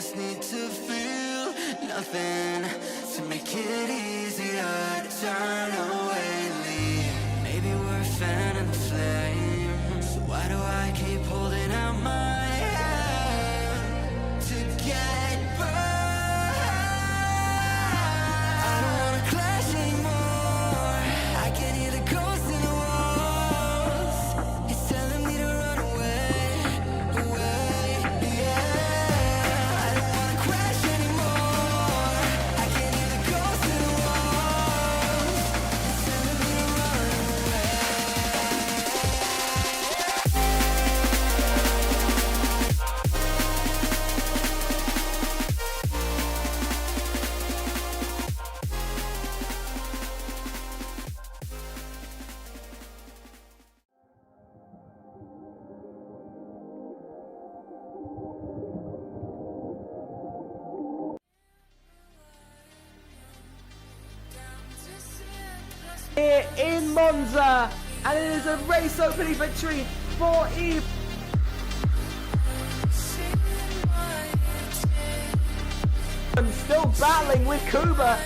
just need to feel nothing to make it easier to turn away and leave. Maybe we're a fan of the flame, so why do I keep holding out my hand to get burned? I don't wanna clash anymore. I can hear the ghosts in the walls. It's telling me to run away, away, yeah. I don't wanna crash anymore. I can hear the ghosts in the walls. It's telling me to run away. Here in Monza, and it is a race opening victory for Eve. And still battling with Kuba.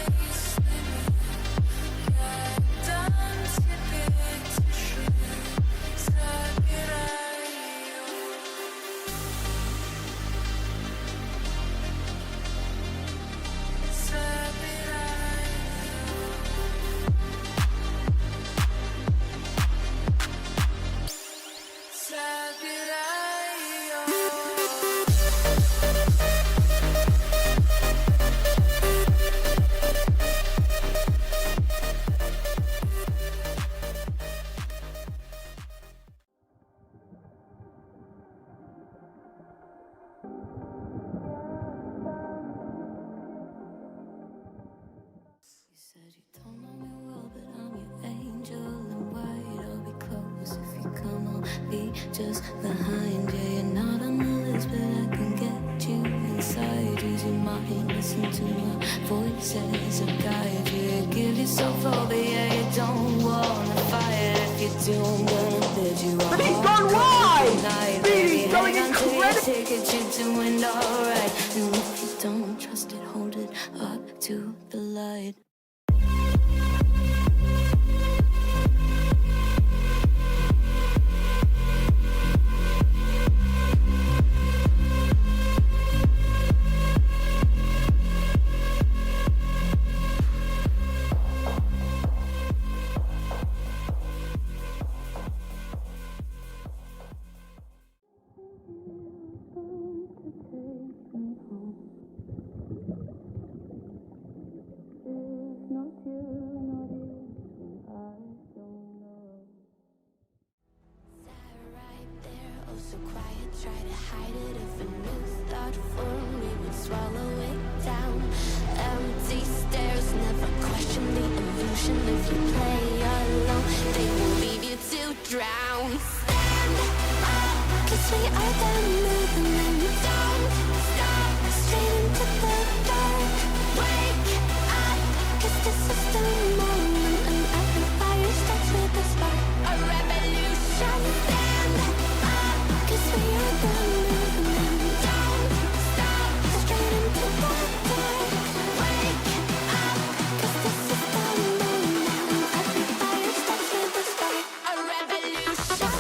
You said you don't know me well, but I'm your angel in white. I'll be close if you come, I'll be just behind you. You're not on the list, but I can get you inside. Use your mind, listen to my voices and guide you. Give yourself over, yeah, you don't wanna fight. If you do, I'm gonna bid you all. But he's gone wide! He's going incredible! Ticket, you're doing alright. And if you don't trust it, hold it up to the light. So quiet, try to hide it. If a new thought formed, we would swallow it down. Empty stares, never question the illusion. If you play alone, they will leave you to drown. Stand up, 'cause we are the movement. Don't stop, straight into the dark. Wake up, 'cause this is the moment. And every fire starts with a spark. A revolution. Stand up, 'cause we are the movement. Don't stop, straight into the dark. Wake up, 'cause this is the moment. And every fire starts with a spark. A revolution.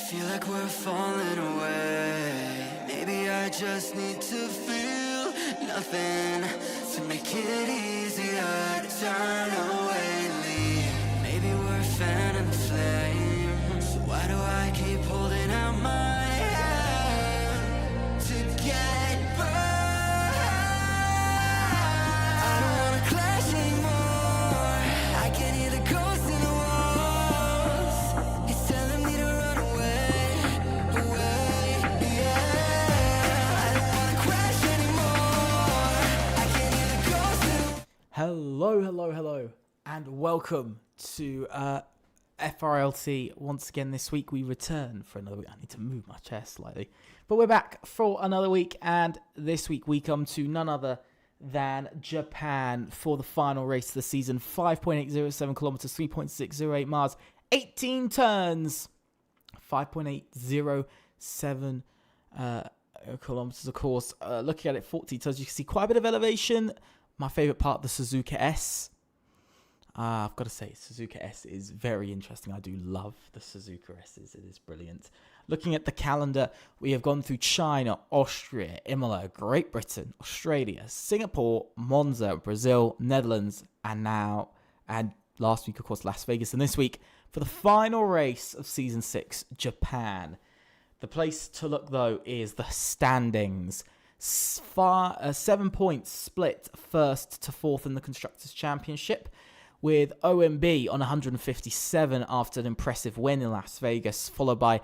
Feel like we're falling away. Maybe I just need to feel nothing to make it easier to turn away and leave. Maybe we're a fan of the flame, so why do I keep holding out my hand to get burned? I don't wanna clash anymore. I can hear the ghosts in the walls. It's telling me to run away, away, yeah. I don't wanna crash anymore. I can hear the ghosts in the Hello, and welcome to FRLT once again. This week we return for another week. I need to move my chair slightly. But we're back for another week, and this week we come to none other than Japan for the final race of the season. 5.807 kilometers, 3.608 miles, 18 turns, 5.807 kilometers, of course. Looking at it, 40 turns, you can see quite a bit of elevation. My favorite part, the Suzuka S. I've got to say, Suzuka S is very interesting. I do love the Suzuka S's. It is brilliant. Looking at the calendar, we have gone through China, Austria, Imola, Great Britain, Australia, Singapore, Monza, Brazil, Netherlands, and last week, of course, Las Vegas. And this week, for the final race of Season 6, Japan. The place to look, though, is the standings. 7 points split first to fourth in the Constructors' Championship, with OMB on 157 after an impressive win in Las Vegas, followed by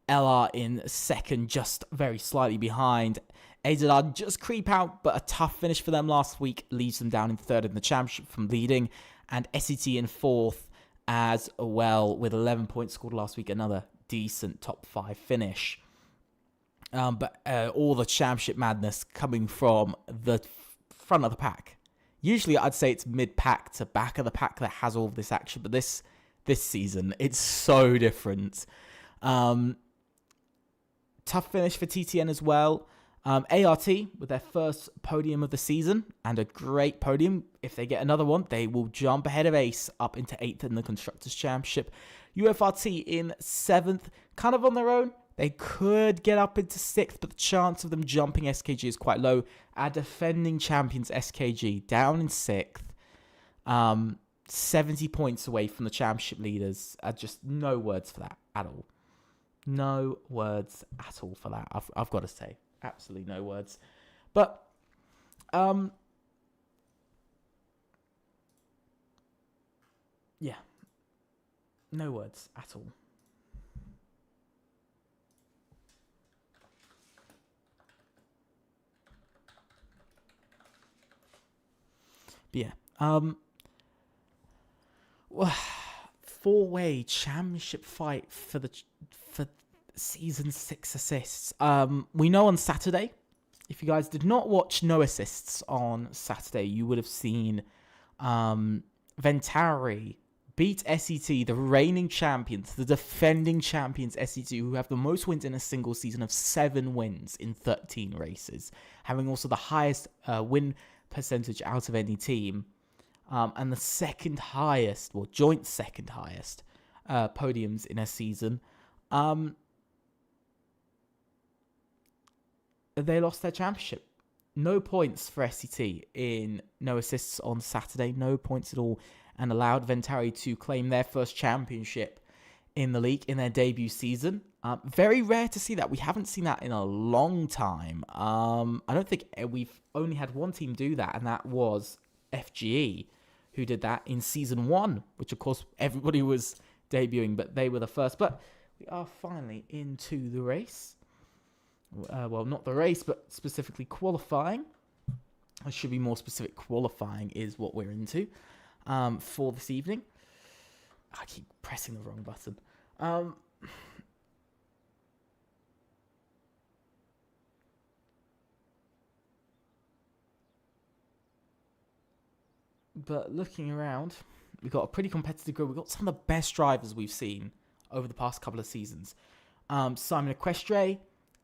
LR in second, just very slightly behind. AZR just creep out, but a tough finish for them last week leaves them down in third in the championship from leading, and SET in fourth as well, with 11 points scored last week, another decent top 5 finish. But all the championship madness coming from the front of the pack. Usually I'd say it's mid-pack to back of the pack that has all of this action, but this season, it's so different. Tough finish for TTN as well. ART with their first podium of the season, and a great podium. If they get another one, they will jump ahead of Ace up into 8th in the Constructors' Championship. UFRT in 7th, kind of on their own. They could get up into 6th, but the chance of them jumping SKG is quite low. Our defending champions SKG down in 6th. 70 points away from the championship leaders. Just no words for that at all. No words at all for that, I've got to say. Absolutely no words. But, yeah. No words at all. But yeah, 4-way championship fight for season 6 assists. We know on Saturday, if you guys did not watch No Assists on Saturday, you would have seen Ventari beat SET, the reigning champions, the defending champions SET, who have the most wins in a single season of 7 wins in 13 races, having also the highest win percentage out of any team, and the second highest, well, joint second highest podiums in a season. They lost their championship. No points for SET in No Assists on Saturday, no points at all, and allowed Ventari to claim their first championship in the league in their debut season. Very rare to see that. We haven't seen that in a long time. I don't think we've only had one team do that, and that was FGE, who did that in Season 1, which, of course, everybody was debuting, but they were the first. But we are finally into the race. Well, not the race, but specifically qualifying. I should be more specific. Qualifying is what we're into for this evening. I keep pressing the wrong button. But looking around, we've got a pretty competitive group. We've got some of the best drivers we've seen over the past couple of seasons. Simon Equestre,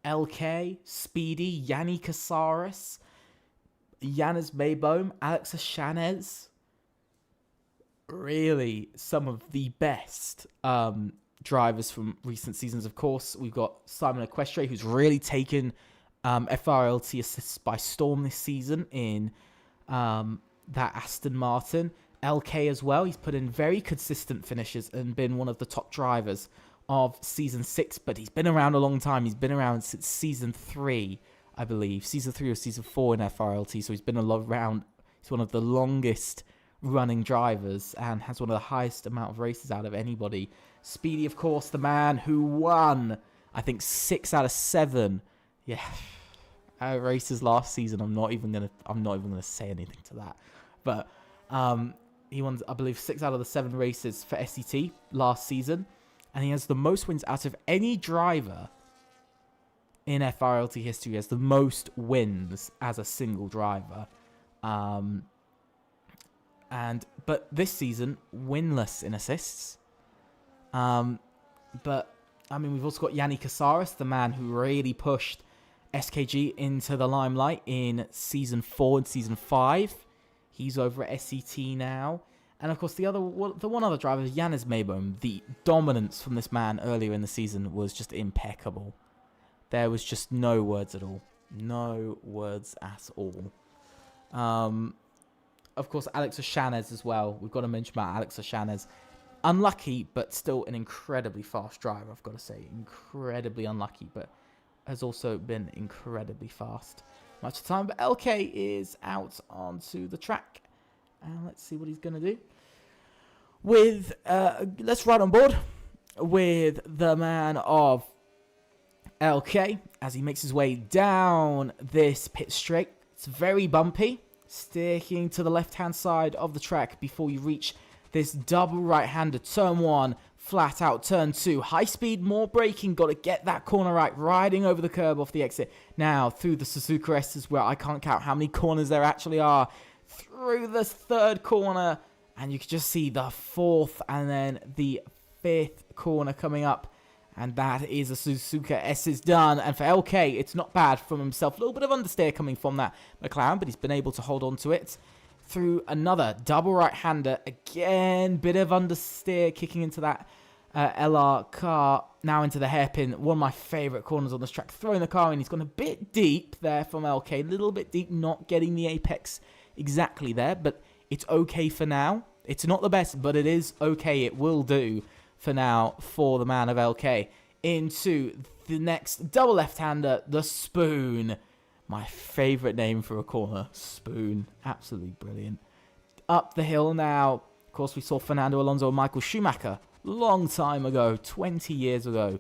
LK, Speedy, Yanni Casares, Yanis Maybohm, Alexa Chanez. Really some of the best drivers from recent seasons. Of course, we've got Simon Equestre, who's really taken FRLT assists by storm this season in that Aston Martin. LK as well. He's put in very consistent finishes and been one of the top drivers of Season 6, but he's been around a long time. He's been around since Season 3, I believe. Season 3 or Season 4 in FRLT, so he's been around. He's one of the longest running drivers and has one of the highest amount of races out of anybody. Speedy, of course, the man who won, I think, 6 out of 7 races last season. I'm not even gonna say anything to that. But he won, I believe, 6 out of the 7 races for SET last season, and he has the most wins out of any driver in FRLT history has the most wins as a single driver. But this season, winless in assists. But, I mean, we've also got Yanni Casares, the man who really pushed SKG into the limelight in Season 4 and Season 5. He's over at SCT now. And, of course, the one other driver, Yannis Mayboom. The dominance from this man earlier in the season was just impeccable. There was just no words at all. No words at all. Of course, Alex O'Shanez as well. We've got to mention about Alex O'Shanez. Unlucky, but still an incredibly fast driver, I've got to say. Incredibly unlucky, but has also been incredibly fast. Much of the time, but LK is out onto the track. And let's see what he's going to do. Let's ride on board with the man of LK as he makes his way down this pit straight. It's very bumpy, sticking to the left-hand side of the track before you reach this double right-hander. Turn 1, flat out. Turn 2, high speed, more braking. Got to get that corner right, riding over the curb off the exit. Now, through the Suzuka S's, where I can't count how many corners there actually are. Through the third corner, and you can just see the fourth and then the fifth corner coming up. And that is a Suzuka S is done. And for LK, it's not bad from himself. A little bit of understeer coming from that McLaren, but he's been able to hold on to it. Through another double right-hander. Again, bit of understeer kicking into that LR car. Now into the hairpin. One of my favourite corners on this track. Throwing the car in. He's gone a bit deep there from LK. A little bit deep, not getting the apex exactly there. But it's okay for now. It's not the best, but it is okay. It will do for now for the man of LK. Into the next double left-hander, the Spoon. My favourite name for a corner, Spoon. Absolutely brilliant. Up the hill now. Of course, we saw Fernando Alonso and Michael Schumacher long time ago, 20 years ago,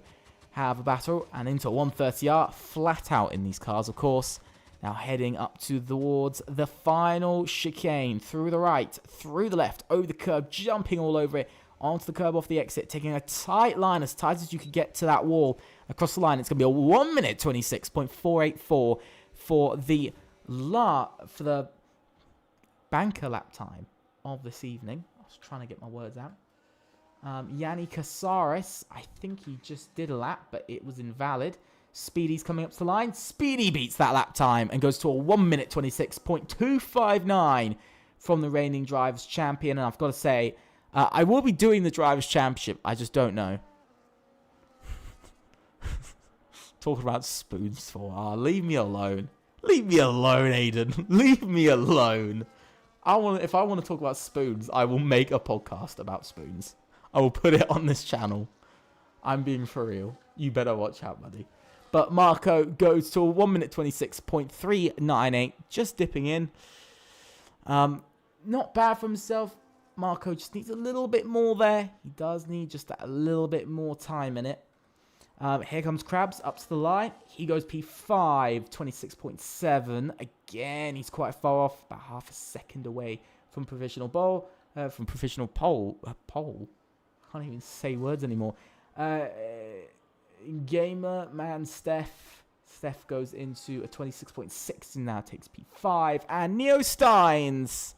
have a battle. And into 130R, flat out in these cars, of course. Now heading up towards the final chicane. Through the right, through the left, over the curb, jumping all over it. Onto the curb off the exit, taking a tight line, as tight as you could get to that wall. Across the line, it's going to be a 1 minute 26.484 for the banker lap time of this evening. I was trying to get my words out. Yanni Casares, I think he just did a lap, but it was invalid. Speedy's coming up to the line. Speedy beats that lap time and goes to a 1 minute 26.259 from the reigning Drivers' Champion. And I've got to say, I will be doing the Drivers' Championship. I just don't know. Talking about spoons for. Leave me alone. Leave me alone, Aiden. Leave me alone. If I want to talk about spoons, I will make a podcast about spoons. I will put it on this channel. I'm being for real. You better watch out, buddy. But Marco goes to a 1 minute 26.398. Just dipping in. Not bad for himself. Marco just needs a little bit more there. He does need just a little bit more time in it. Here comes Krabs up to the line. He goes P5, 26.7. Again, he's quite far off, about half a second away from provisional pole. Pole. Can't even say words anymore. Gamer man Steph. Steph goes into a 26.6 and now takes P5. And Neo Steins.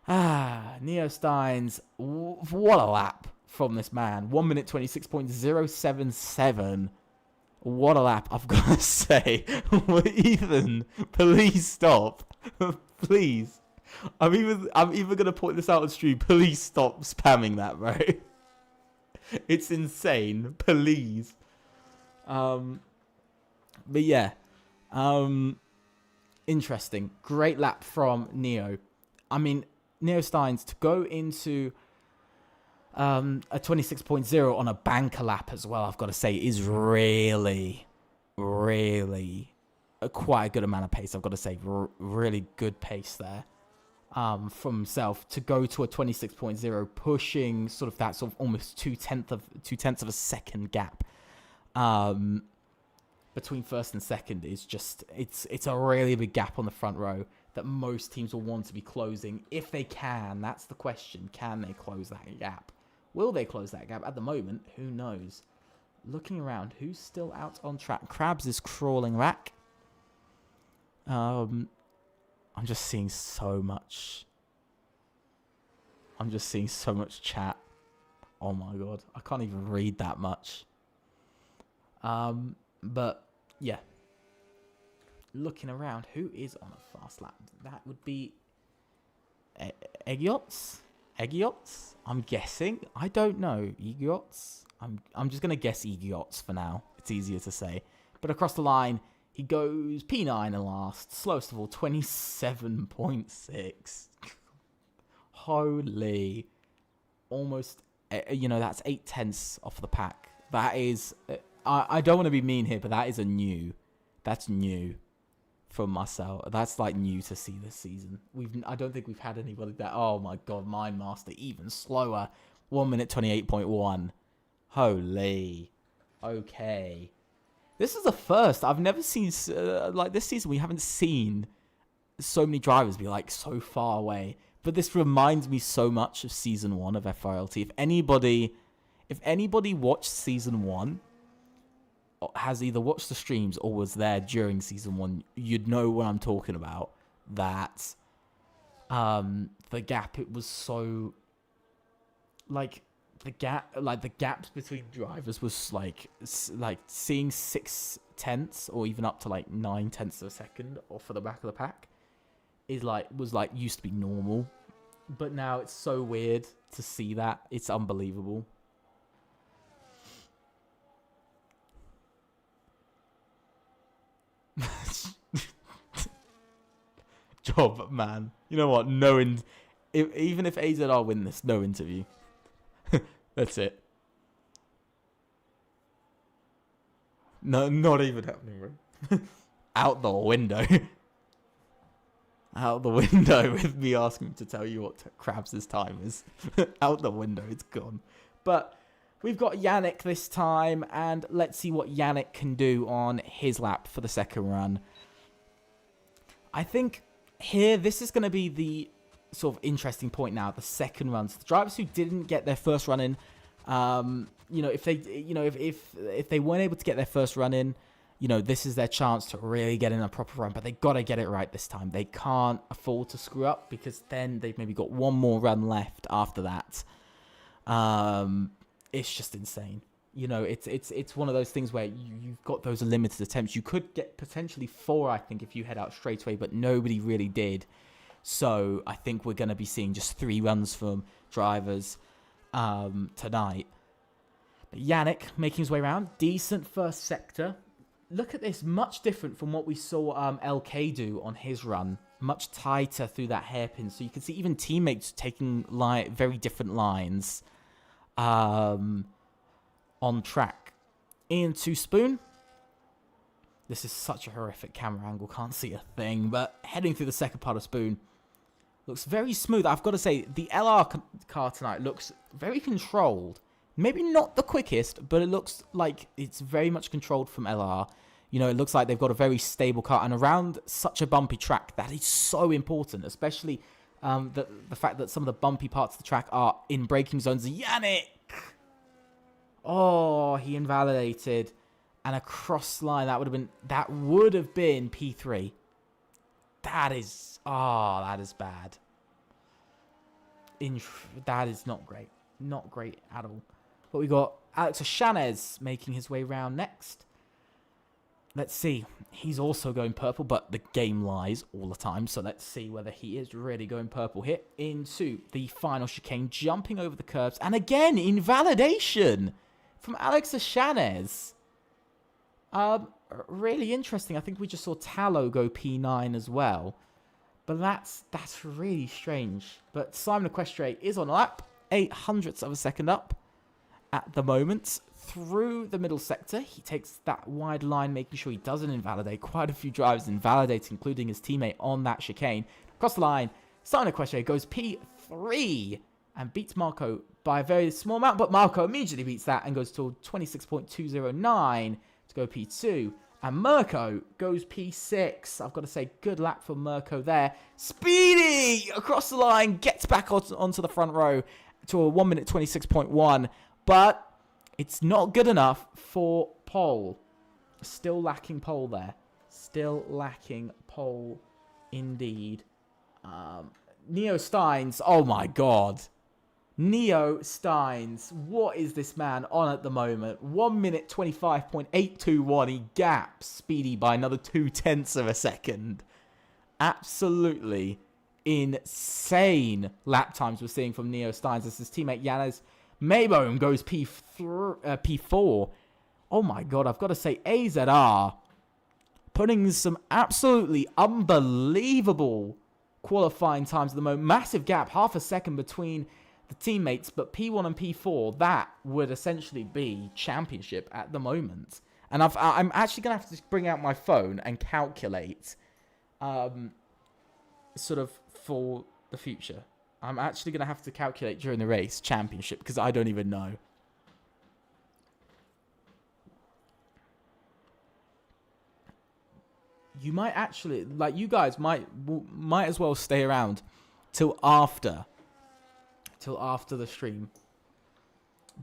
Neo Steins. What a lap from this man. 1 minute 26.077. What a lap, I've got to say. Ethan, please stop. Please. I'm even going to point this out on stream. Please stop spamming that, bro. It's insane. Please. But yeah. Interesting. Great lap from Neo. I mean, Neo Steins to go into a 26.0 on a banker lap as well, I've got to say, is really, really quite a good amount of pace. I've got to say, really good pace there from himself to go to a 26.0, pushing sort of that sort of almost two tenths of a second gap between first and second is just it's a really big gap on the front row that most teams will want to be closing if they can. That's the question. Can they close that gap? Will they close that gap? At the moment, who knows? looking around, who's still out on track? Krabs is crawling back. I'm just seeing so much. I'm just seeing so much chat. Oh my god, I can't even read that much. But yeah, looking around, who is on a fast lap? That would be Egiots. I'm guessing. I don't know. Egiots. I'm just gonna guess Egiots for now. It's easier to say. But across the line, he goes P9 in last. Slowest of all, 27.6. Holy. Almost, that's 8/10 off the pack. That is, I don't want to be mean here, but that is that's new from Marcel. That's like new to see this season. I don't think we've had anybody that, oh my god, Mine Master, even slower. 1 minute 28.1. Holy. Okay. This is the first. I've never seen, like this season, we haven't seen so many drivers be like so far away. But this reminds me so much of season 1 of FRLT. If anybody watched season 1, has either watched the streams or was there during season 1, you'd know what I'm talking about. That the gap, it was so like the gaps between drivers was like seeing 6/10 or even up to like 9/10 of a second off of the back of the pack was used to be normal, but now it's so weird to see that. It's unbelievable. Job, man. You know what? Even if AZR win this, no interview. That's it. No, not even happening, bro. Out the window. Out the window with me asking to tell you what Krabs' time is. Out the window, it's gone. But we've got Yannick this time, and let's see what Yannick can do on his lap for the second run. I think here, this is going to be the sort of interesting point now, the second run. So the drivers who didn't get their first run in, if they weren't able to get their first run in, this is their chance to really get in a proper run, but they got to get it right this time. They can't afford to screw up, because then they've maybe got one more run left after that. It's just insane. It's one of those things where you've got those limited attempts. You could get potentially 4, I think, if you head out straight away, but nobody really did. So I think we're going to be seeing just 3 runs from drivers tonight. But Yannick making his way around. Decent first sector. Look at this. Much different from what we saw LK do on his run. Much tighter through that hairpin. So you can see even teammates taking very different lines on track. Into Spoon. This is such a horrific camera angle. Can't see a thing. But heading through the second part of Spoon. Looks very smooth. I've got to say, the LR car tonight looks very controlled. Maybe not the quickest, but it looks like it's very much controlled from LR. It looks like they've got a very stable car. And around such a bumpy track, that is so important. Especially the fact that some of the bumpy parts of the track are in braking zones. Yannick! Oh, he invalidated. And across line, that would have been P3. That is bad. That is not great. Not great at all. But we got Alex Shanez making his way around next. Let's see. He's also going purple, but the game lies all the time. So let's see whether he is really going purple here. Into the final chicane, jumping over the curbs. And again, invalidation from Alex Shanez. Really interesting. I think we just saw Tallow go P9 as well. But that's really strange. But Simon Equestre is on a lap. 0.08 of a second up at the moment. Through the middle sector, he takes that wide line, making sure he doesn't invalidate. Quite a few drivers invalidate, including his teammate on that chicane. Across the line, Simon Equestre goes P3 and beats Marco by a very small amount. But Marco immediately beats that and goes to 26.209 to go P2. And Mirko goes P6. I've got to say, good lap for Mirko there. Speedy across the line, gets back onto the front row to a 1 minute 26.1. But It's not good enough for pole. Still lacking pole there. Still lacking pole indeed. Neo Steins. Oh my god. Neo Steins. What is this man on at the moment? 1 minute 25.821. He gaps Speedy by another 0.2 of a second. Absolutely insane lap times we're seeing from Neo Steins as his teammate Yanez Maybone goes P4. Oh my god, I've got to say, AZR putting some absolutely unbelievable qualifying times at the moment. Massive gap, half a second between the teammates, but P1 and P4, that would essentially be championship at the moment. And I'm actually going to have to bring out my phone and calculate sort of for the future. I'm actually going to have to calculate during the race championship because I don't even know. You might actually, like, you guys might as well stay around till after the stream,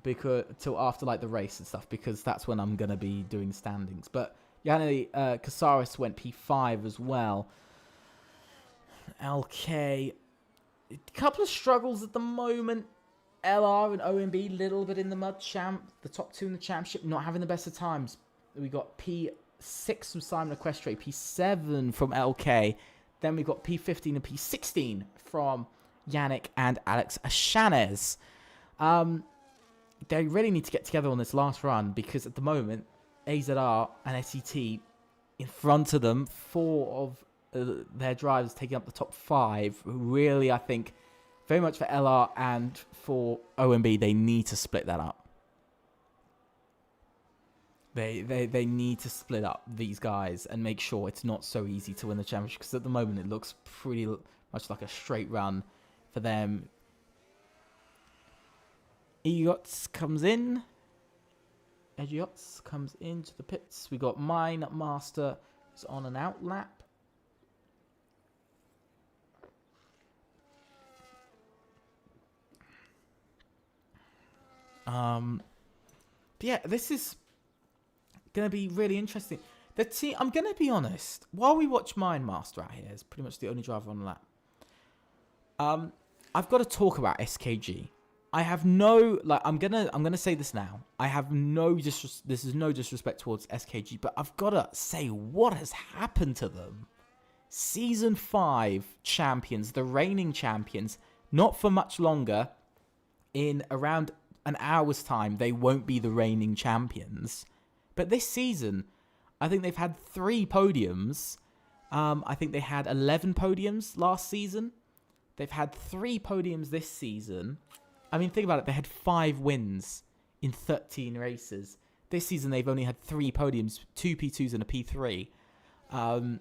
because till after like the race and stuff, because that's when I'm gonna be doing standings. But Yanni Casares went P5 as well. LK, a couple of struggles at the moment. LR and OMB, little bit in the mud. The top two in the championship, not having the best of times. We got P6 from Simon Equestre, P7 from LK. Then we got P15 and P16 from Yannick and Alex Ashanez. They really need to get together on this last run, because at the moment, AZR and SET in front of them, 4 of their drivers taking up the top 5. Really, I think, very much for LR and for OMB, they need to split that up. They need to split up these guys and make sure it's not so easy to win the championship, because at the moment it looks pretty much like a straight run for them. Egots comes in. Edgiots comes into the pits. We got Mine Master is on an out lap. Yeah, this is gonna be really interesting. The team, I'm gonna be honest, while we watch Mine Master out here, is pretty much the only driver on the lap. I've got to talk about SKG. I have no, like, I'm gonna say this now. I have no this is no disrespect towards SKG, but I've got to say, what has happened to them? Season 5 champions, the reigning champions, not for much longer. In around an hour's time, they won't be the reigning champions. But this season, I think they've had 3 podiums. I think they had 11 podiums last season. They've had 3 podiums this season. I mean, think about it. They had 5 wins in 13 races. This season, they've only had 3 podiums, 2 P2s and a P3. I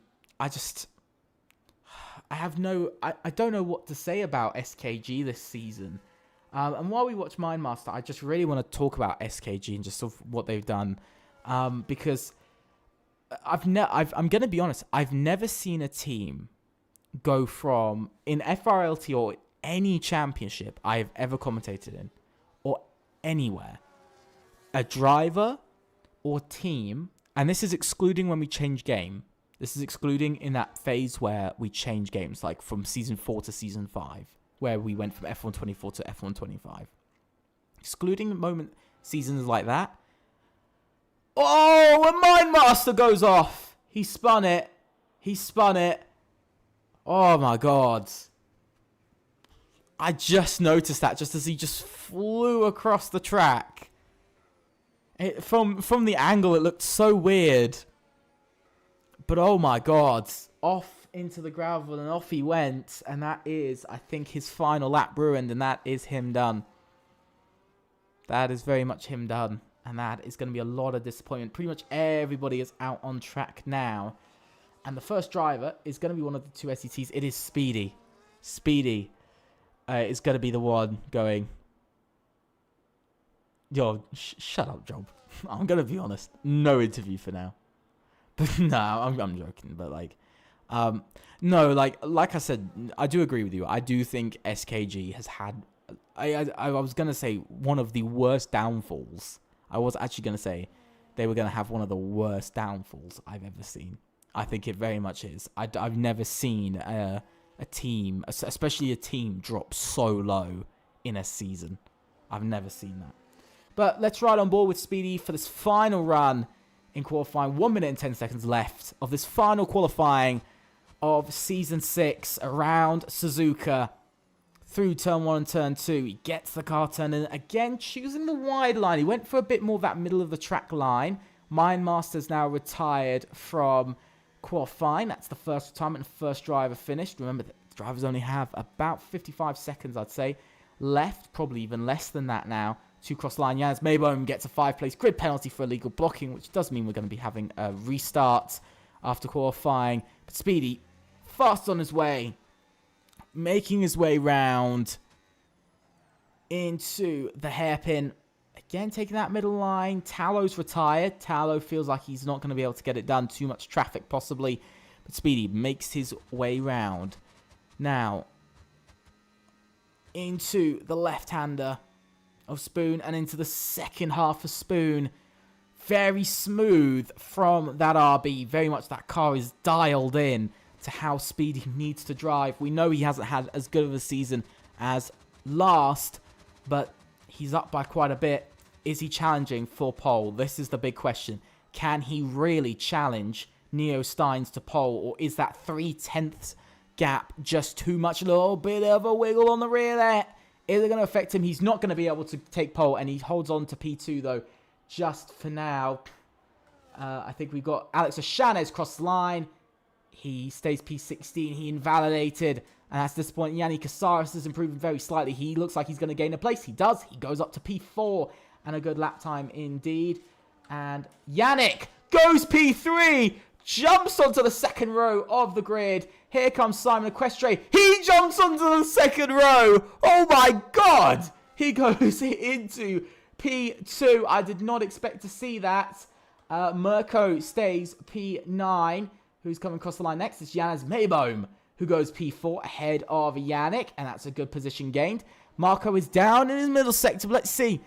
don't know what to say about SKG this season. And while we watch Mine Master, I just really want to talk about SKG and just sort of what they've done. Because I'm going to be honest, I've never seen a team go from, in FRLT or any championship I have ever commentated in, or anywhere, a driver or team, and this is excluding when we change game. This is excluding in that phase where we change games, like from Season 4 to Season 5, where we went from F1 24 to F1 25. Excluding seasons like that. Oh, a Mine Master goes off. He spun it. Oh my god. I just noticed that just as he just flew across the track. From the angle, it looked so weird. But oh my god. Off into the gravel and off he went. And that is, I think, his final lap ruined. And that is him done. That is very much him done. And that is going to be a lot of disappointment. Pretty much everybody is out on track now. And the first driver is going to be one of the 2 SETs. It is Speedy. Speedy is going to be the one going. Yo, shut up, Job. I'm going to be honest. No interview for now. But no, I'm joking. But like, no, like I said, I do agree with you. I do think SKG has had, I was going to say, one of the worst downfalls I was actually going to say they were going to have one of the worst downfalls I've ever seen. I think it very much is. I've never seen a team, especially a team, drop so low in a season. I've never seen that. But let's ride on board with Speedy for this final run in qualifying. 1 minute and 10 seconds left of this final qualifying of Season 6 around Suzuka. Through turn 1 and turn 2, he gets the car turned in. Again, choosing the wide line. He went for a bit more of that middle of the track line. MindMaster's now retired from qualifying. That's the first retirement and first driver finished. Remember, the drivers only have about 55 seconds, I'd say, left. Probably even less than that now to cross the line. Janus Mayboom gets a 5-place grid penalty for illegal blocking, which does mean we're going to be having a restart after qualifying. But Speedy, fast on his way, making his way round into the hairpin. Again, taking that middle line. Tallo's retired. Tallow feels like he's not going to be able to get it done. Too much traffic, possibly. But Speedy makes his way round. Now, into the left-hander of Spoon and into the second half of Spoon. Very smooth from that RB. Very much that car is dialed in to how Speedy needs to drive. We know he hasn't had as good of a season as last, but he's up by quite a bit. Is he challenging for pole? This is the big question. Can he really challenge Neo Steins to pole, or is that 3/10 gap just too much? A little bit of a wiggle on the rear there. Is it going to affect him? He's not going to be able to take pole, and he holds on to P2 though, just for now. I think we've got Alex Ashanez cross the line. He stays P16. He invalidated. And that's disappointing. Yanni Casares is improving very slightly. He looks like he's going to gain a place. He does. He goes up to P4. And a good lap time indeed. And Yannick goes P3. Jumps onto the second row of the grid. Here comes Simon Equestre. He jumps onto the second row. Oh my God. He goes into P2. I did not expect to see that. Mirko stays P9. Who's coming across the line next? It's Janus Mayboom, who goes P4 ahead of Yannick, and that's a good position gained. Marco is down in his middle sector. Let's see.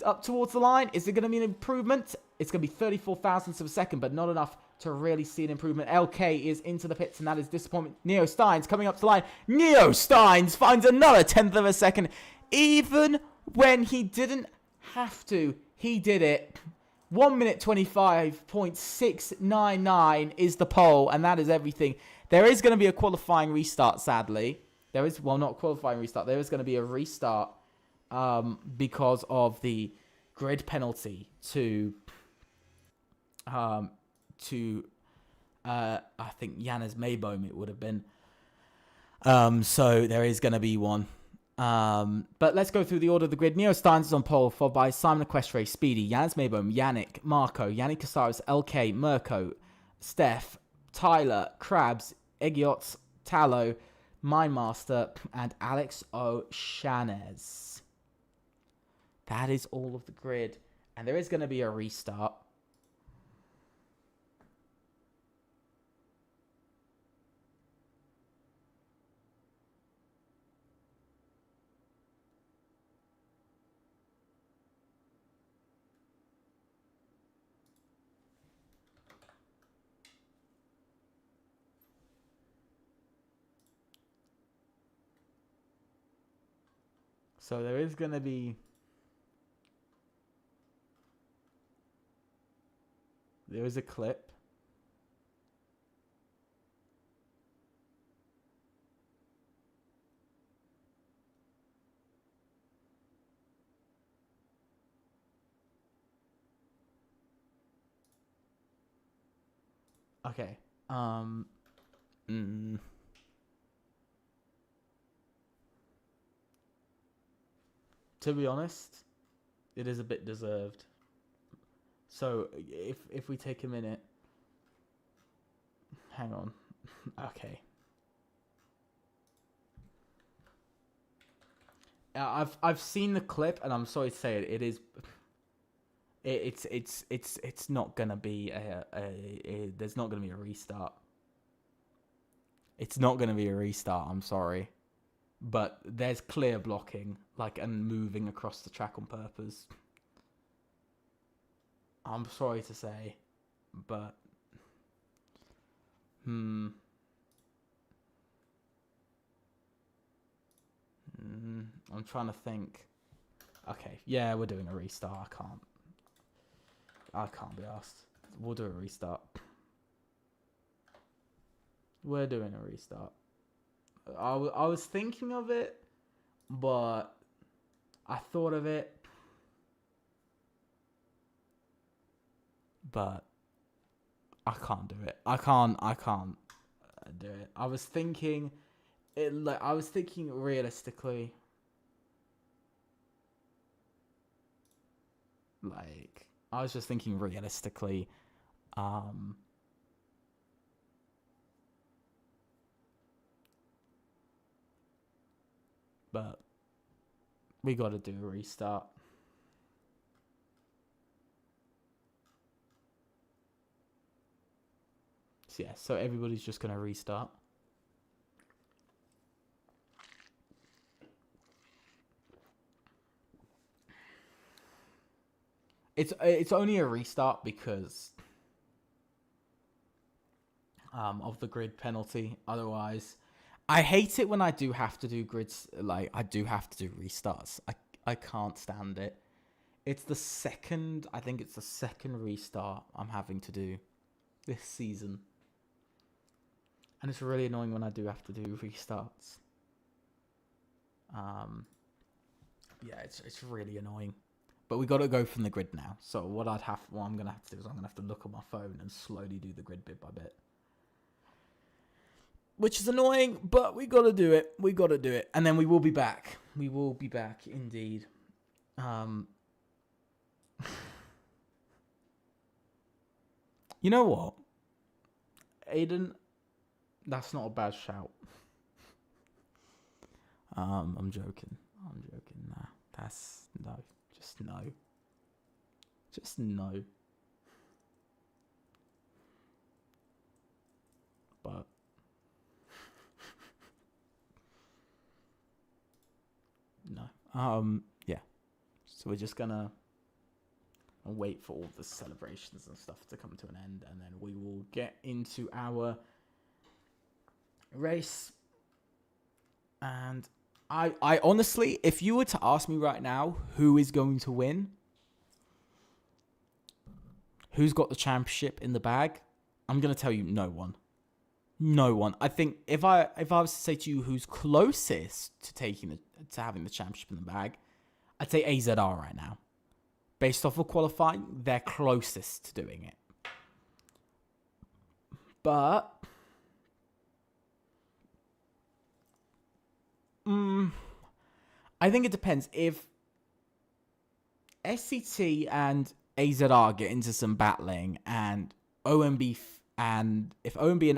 Up towards the line. Is it going to be an improvement? It's going to be 34 thousandths of a second, but not enough to really see an improvement. LK is into the pits, and that is disappointment. Neo Steins coming up to the line. Neo Steins finds another 10th of a second. Even when he didn't have to, he did it. 1 minute 25.699 is the pole, and that is everything. There is going to be a qualifying restart, sadly. There is, well, not qualifying restart. There is going to be a restart because of the grid penalty to I think Janus Mayboom it would have been. So there is going to be one. But let's go through the order of the grid. Neo Steins is on pole, followed by Simon Equestre, Speedy, Janus Mayboom, Yannick, Marco, Yannick Casares, LK, Mirko, Steph, Tyler, Krabs, Egiot, Tallow, MindMaster, and Alex O'Shanez. That is all of the grid. And there is going to be a restart. So there is going to be... There is a clip. Okay. To be honest, it is a bit deserved. So if we take a minute, hang on. Okay. I've seen the clip, and I'm sorry to say it. It is. It's not gonna be there's not gonna be a restart. It's not gonna be a restart. I'm sorry, but there's clear blocking, and moving across the track on purpose. I'm sorry to say, but I'm trying to think. Okay, yeah, we're doing a restart. I can't be asked. We'll do a restart. We're doing a restart. I was thinking of it, but I thought of it, but I can't do it. I can't do it. I was thinking realistically. Like, I was just thinking realistically. But we got to do a restart. So yeah, so everybody's just going to restart. It's only a restart because of the grid penalty. Otherwise, I hate it when I do have to do grids. Like, I do have to do restarts. I can't stand it. I think it's the second restart I'm having to do this season. And it's really annoying when I do have to do restarts. Yeah, it's really annoying. But we got to go from the grid now. So what I'm going to have to do is I'm going to have to look on my phone and slowly do the grid bit by bit. Which is annoying, but we got to do it. We got to do it. And then we will be back. We will be back, indeed. You know what? Aiden, that's not a bad shout. I'm joking. Nah, that's... No. Just no. Just no. But... no. Yeah. So we're just gonna wait for all the celebrations and stuff to come to an end, and then we will get into our race. And I honestly, if you were to ask me right now who is going to win, who's got the championship in the bag, I'm gonna tell you no one. No one. I think if I was to say to you who's closest to having the championship in the bag, I'd say AZR right now. Based off of qualifying, they're closest to doing it. But I think it depends. If SCT and AZR get into some battling, and if OMB and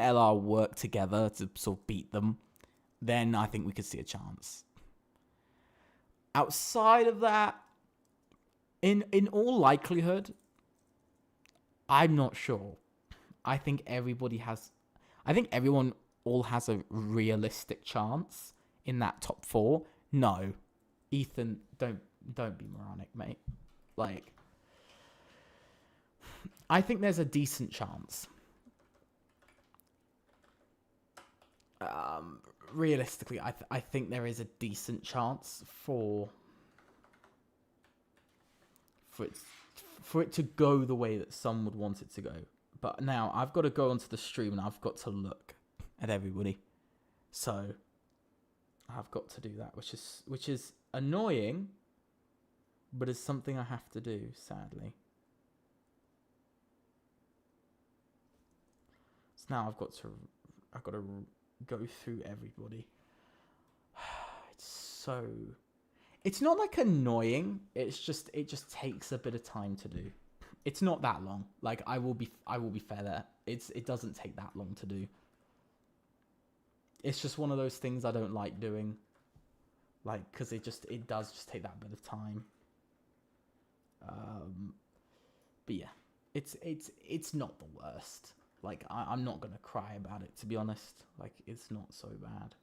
LR work together to sort of beat them, then I think we could see a chance. Outside of that, in all likelihood, I'm not sure. I think everyone all has a realistic chance in that top 4. No, Ethan, don't be moronic, mate. Like, I think there's a decent chance. Realistically, I think there is a decent chance for it to go the way that some would want it to go. But now I've got to go onto the stream and I've got to look at everybody. So I've got to do that, which is annoying, but it's something I have to do, sadly. So now I've got to go through everybody. It's not like annoying. It just takes a bit of time to do. It's not that long. Like, I will be fair there. It doesn't take that long to do. It's just one of those things I don't like doing. Like, because it does just take that bit of time. But yeah, it's not the worst. Like, I'm not gonna cry about it, to be honest. Like, it's not so bad.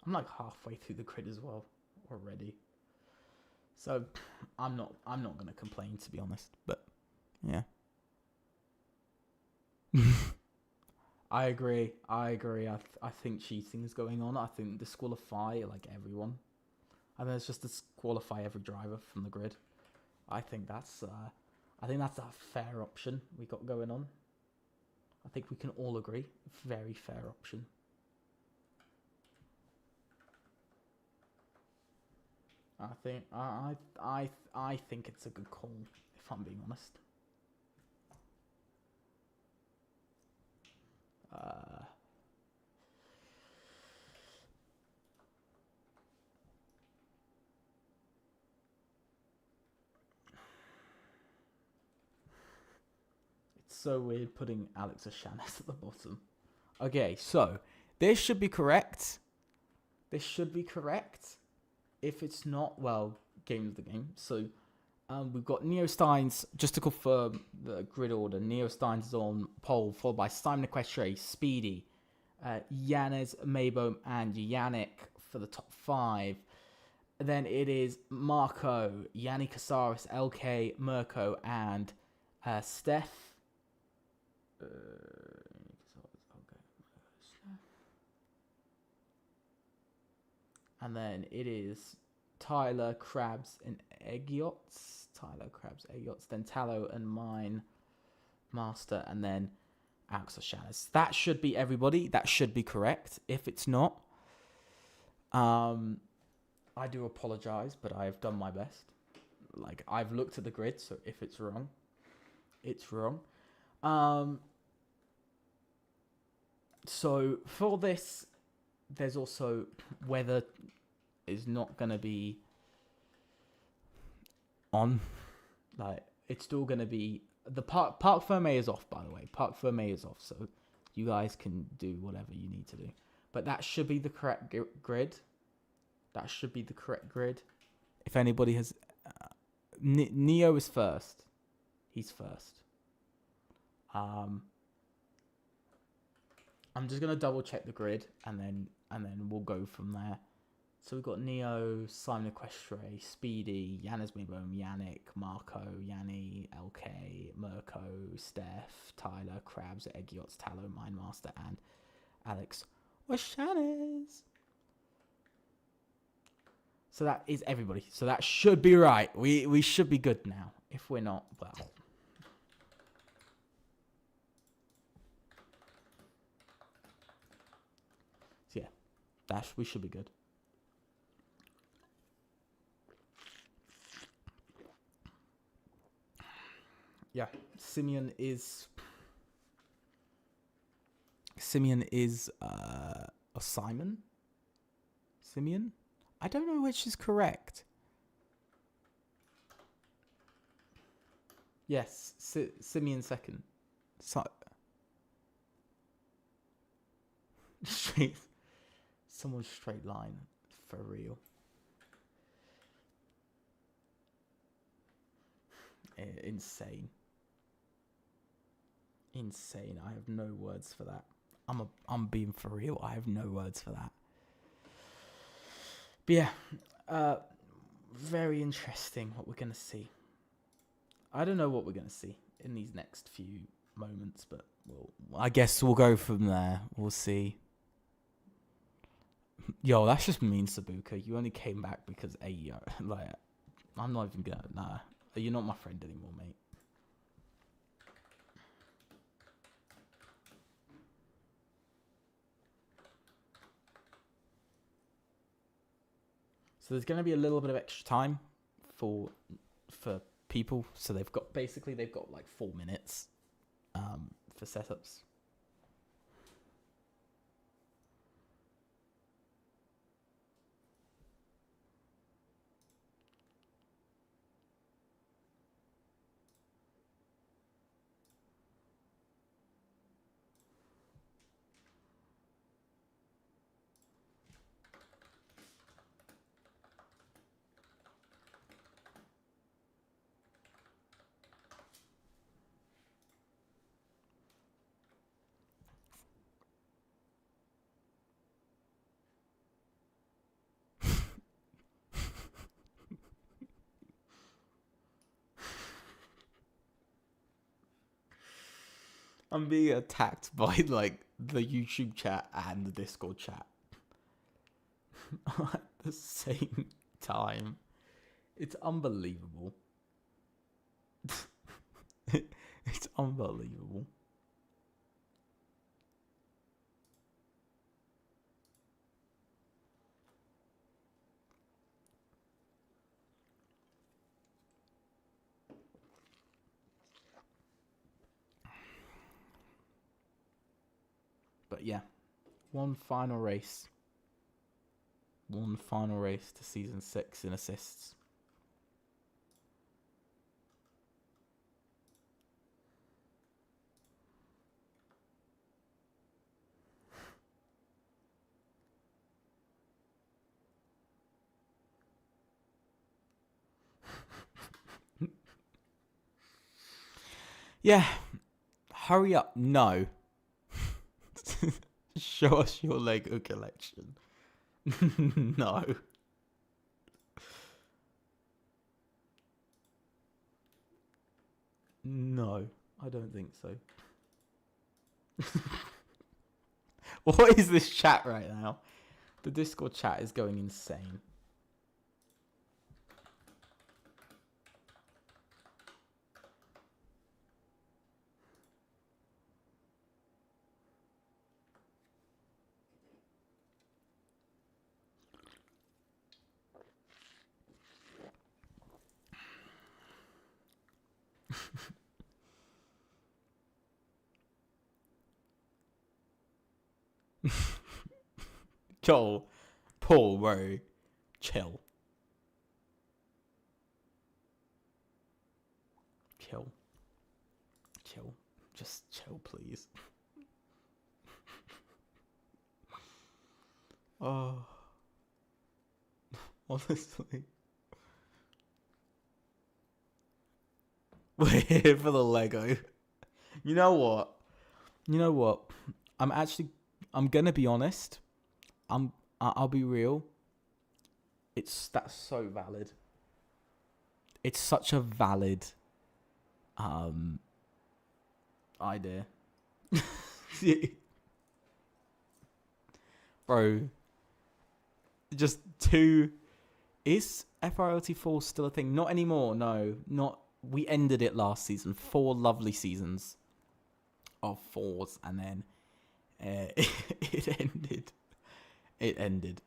I'm like halfway through the grid as well already. So I'm not gonna complain, to be honest. But yeah. I agree. I think cheating is going on. I think disqualify like everyone. I think it's just disqualify every driver from the grid. I think that's a fair option we got going on. I think we can all agree. Very fair option. I think it's a good call, if I'm being honest. It's so weird putting Alex Ashanis at the bottom. Okay, so this should be correct. This should be correct. If it's not, well, game's the game. So we've got Neo Steins, just to confirm the grid order. Neo Steins is on pole, followed by Simon Equestre, Speedy, Yanez, Mayboom, and Yannick for the top 5. Then it is Marco, Yanni Casares, LK, Mirko, and Steph. And then it is Tyler, Krabs, and Eggyots. Then Tallow and Mine Master, and then Alex Ashanis. That should be everybody. That should be correct. If it's not, I do apologize, but I have done my best. Like, I've looked at the grid, so if it's wrong, it's wrong. So for this, there's also weather is not going to be on. Like, it's still going to be... The Parc Fermé is off, by the way. Parc Fermé is off, so you guys can do whatever you need to do. But that should be the correct grid. That should be the correct grid. If anybody has... Neo is first. He's first. I'm just going to double check the grid, and then we'll go from there. So we've got Neo, Simon Equestre, Speedy, Yanez Mayboom, Yannick, Marco, Yanni, LK, Mirko, Steph, Tyler, Krabs, Eggyots, Tallow, Mindmaster, and Alex Ashanis. So that is everybody. So that should be right. We should be good now. If we're not, well... So yeah, we should be good. Yeah, Simeon is or Simon? Simeon? I don't know which is correct. Yes, Simeon second. Someone's straight line, for real. Insane. I have no words for that. I'm being for real. I have no words for that. But yeah, very interesting what we're gonna see. I don't know what we're gonna see in these next few moments, but I guess we'll go from there. We'll see. Yo, that's just mean, Sabuka. You only came back because like, I'm not even gonna. Nah, you're not my friend anymore, mate. So there's going to be a little bit of extra time for people. So they've got like 4 minutes for setups. I'm being attacked by like the YouTube chat and the Discord chat at the same time. It's unbelievable. It's unbelievable. But yeah, one final race. One final race to season 6 in assists. Yeah, hurry up. No. Show us your Lego collection. No. No, I don't think so. What is this chat right now? The Discord chat is going insane. Joel, Paul, bro, chill. Chill. Chill. Just chill, please. Oh. Honestly. We're here for the Lego. You know what? I'm gonna be honest. I'll be real. That's so valid. It's such a valid idea. Bro. Just 2. Is FRLT 4 still a thing? Not anymore, no. Not. We ended it last season. 4 lovely seasons of 4s, and then it ended. It ended.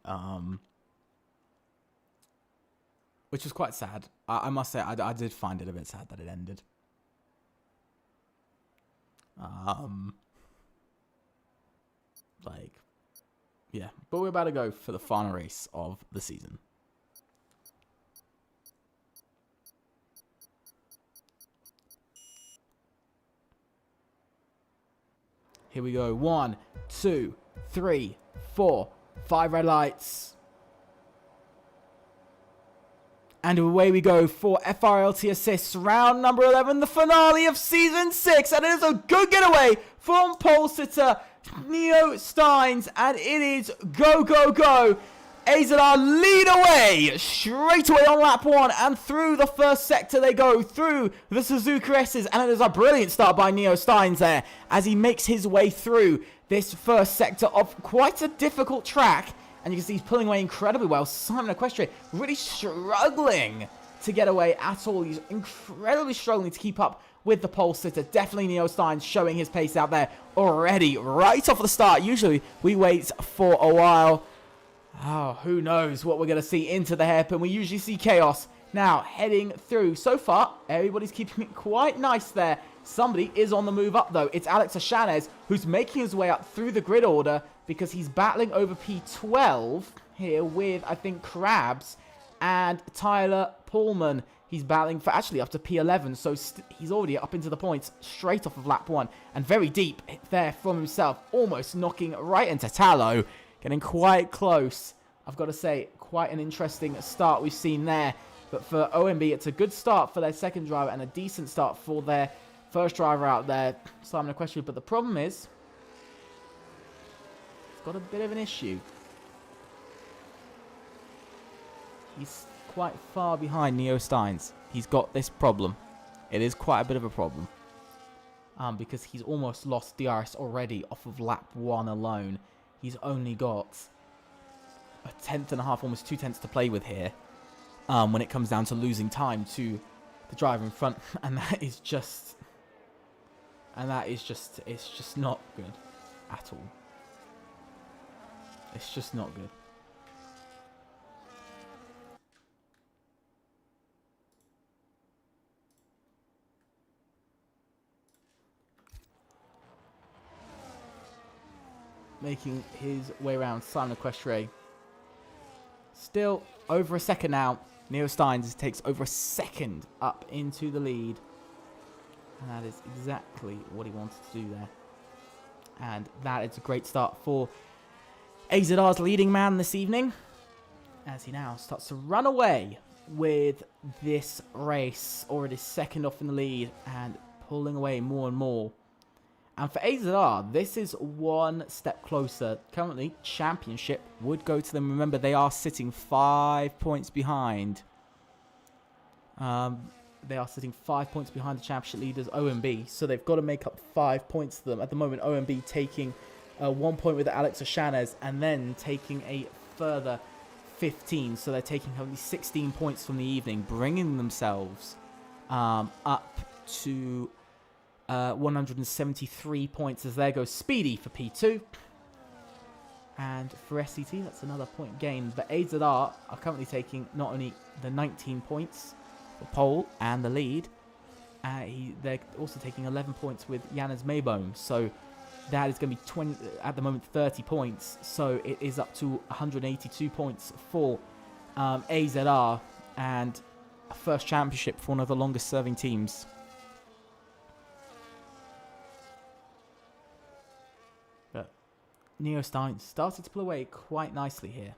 Which was quite sad. I must say, I did find it a bit sad that it ended. Like, yeah. But we're about to go for the final race of the season. Here we go. 1, 2, 3, 4, 5 red lights. And away we go for FRLT assists. Round number 11, the finale of season 6. And it is a good getaway from pole sitter Neo Steins. And it is go, go, go. AZR lead away straight away on lap 1, and through the first sector they go through the Suzuka S's, and it is a brilliant start by Neo Steins there as he makes his way through this first sector of quite a difficult track, and you can see he's pulling away incredibly well. Simon Equestrian really struggling to get away at all. He's incredibly struggling to keep up with the pole sitter. Definitely Neo Steins showing his pace out there already right off the start. Usually we wait for a while. Oh, who knows what we're going to see into the hairpin. We usually see chaos. Now, heading through. So far, everybody's keeping it quite nice there. Somebody is on the move up, though. It's Alex Ashanez, who's making his way up through the grid order because he's battling over P12 here with, I think, Krabs and Tyler Pullman. He's battling for actually up to P11, so he's already up into the points straight off of lap 1. And very deep there from himself, almost knocking right into Tallow. Getting quite close. I've got to say, quite an interesting start we've seen there. But for OMB, it's a good start for their second driver and a decent start for their first driver out there, Simon Equestrian. But the problem is, he's got a bit of an issue. He's quite far behind Neo Steins. He's got this problem. It is quite a bit of a problem. because he's almost lost DRS already off of lap 1 alone. He's only got a tenth and a half, almost 2 tenths to play with here when it comes down to losing time to the driver in front, and it's just not good at all. It's just not good. Making his way around Simon Equestre. Still over a second now. Neo Steins takes over a second up into the lead. And that is exactly what he wanted to do there. And that is a great start for AZR's leading man this evening, as he now starts to run away with this race. Already second off in the lead and pulling away more and more. And for AZR, this is one step closer. Currently, championship would go to them. Remember, they are sitting 5 points behind. They are sitting 5 points behind the championship leaders, OMB. So they've got to make up 5 points to them. At the moment, OMB taking 1 point with Alex Ochanes and then taking a further 15. So they're taking only 16 points from the evening, bringing themselves up to 173 points, as there goes Speedy for P2. And for SCT, that's another point gain. But AZR are currently taking not only the 19 points for pole and the lead, they're also taking 11 points with Janus Maybone. So that is going to be 20 at the moment, 30 points. So it is up to 182 points for AZR, and a first championship for one of the longest serving teams. Neo Stein started to pull away quite nicely here.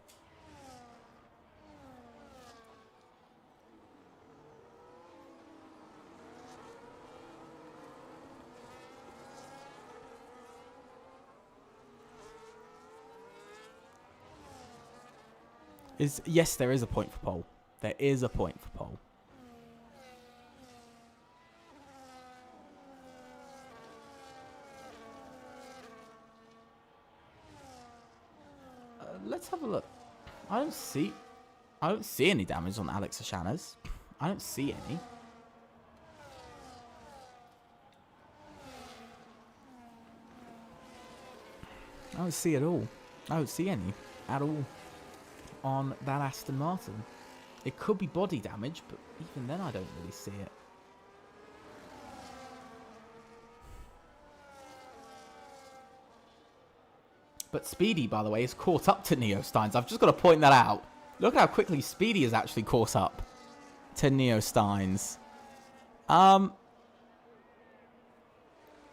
Yes, there is a point for pole. There is a point for pole. Let's have a look. I don't see any damage on Alex Ochanes. I don't see any. I don't see it all. I don't see any at all on that Aston Martin. It could be body damage, but even then I don't really see it. But Speedy, by the way, is caught up to Neo Steins. I've just got to point that out. Look how quickly Speedy is actually caught up to Neo Steins.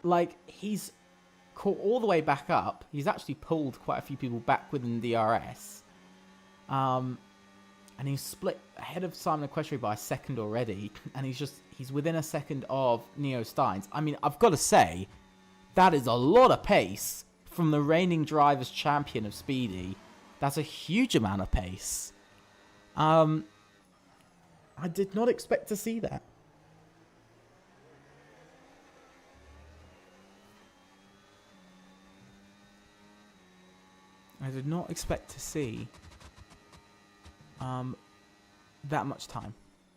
Like, he's caught all the way back up. He's actually pulled quite a few people back within DRS. And he's split ahead of Simon Equestre by a second already. And he's within a second of Neo Steins. I mean, I've got to say, that is a lot of pace from the reigning drivers champion of Speedy. That's a huge amount of pace. I did not expect to see that. I did not expect to see that much time,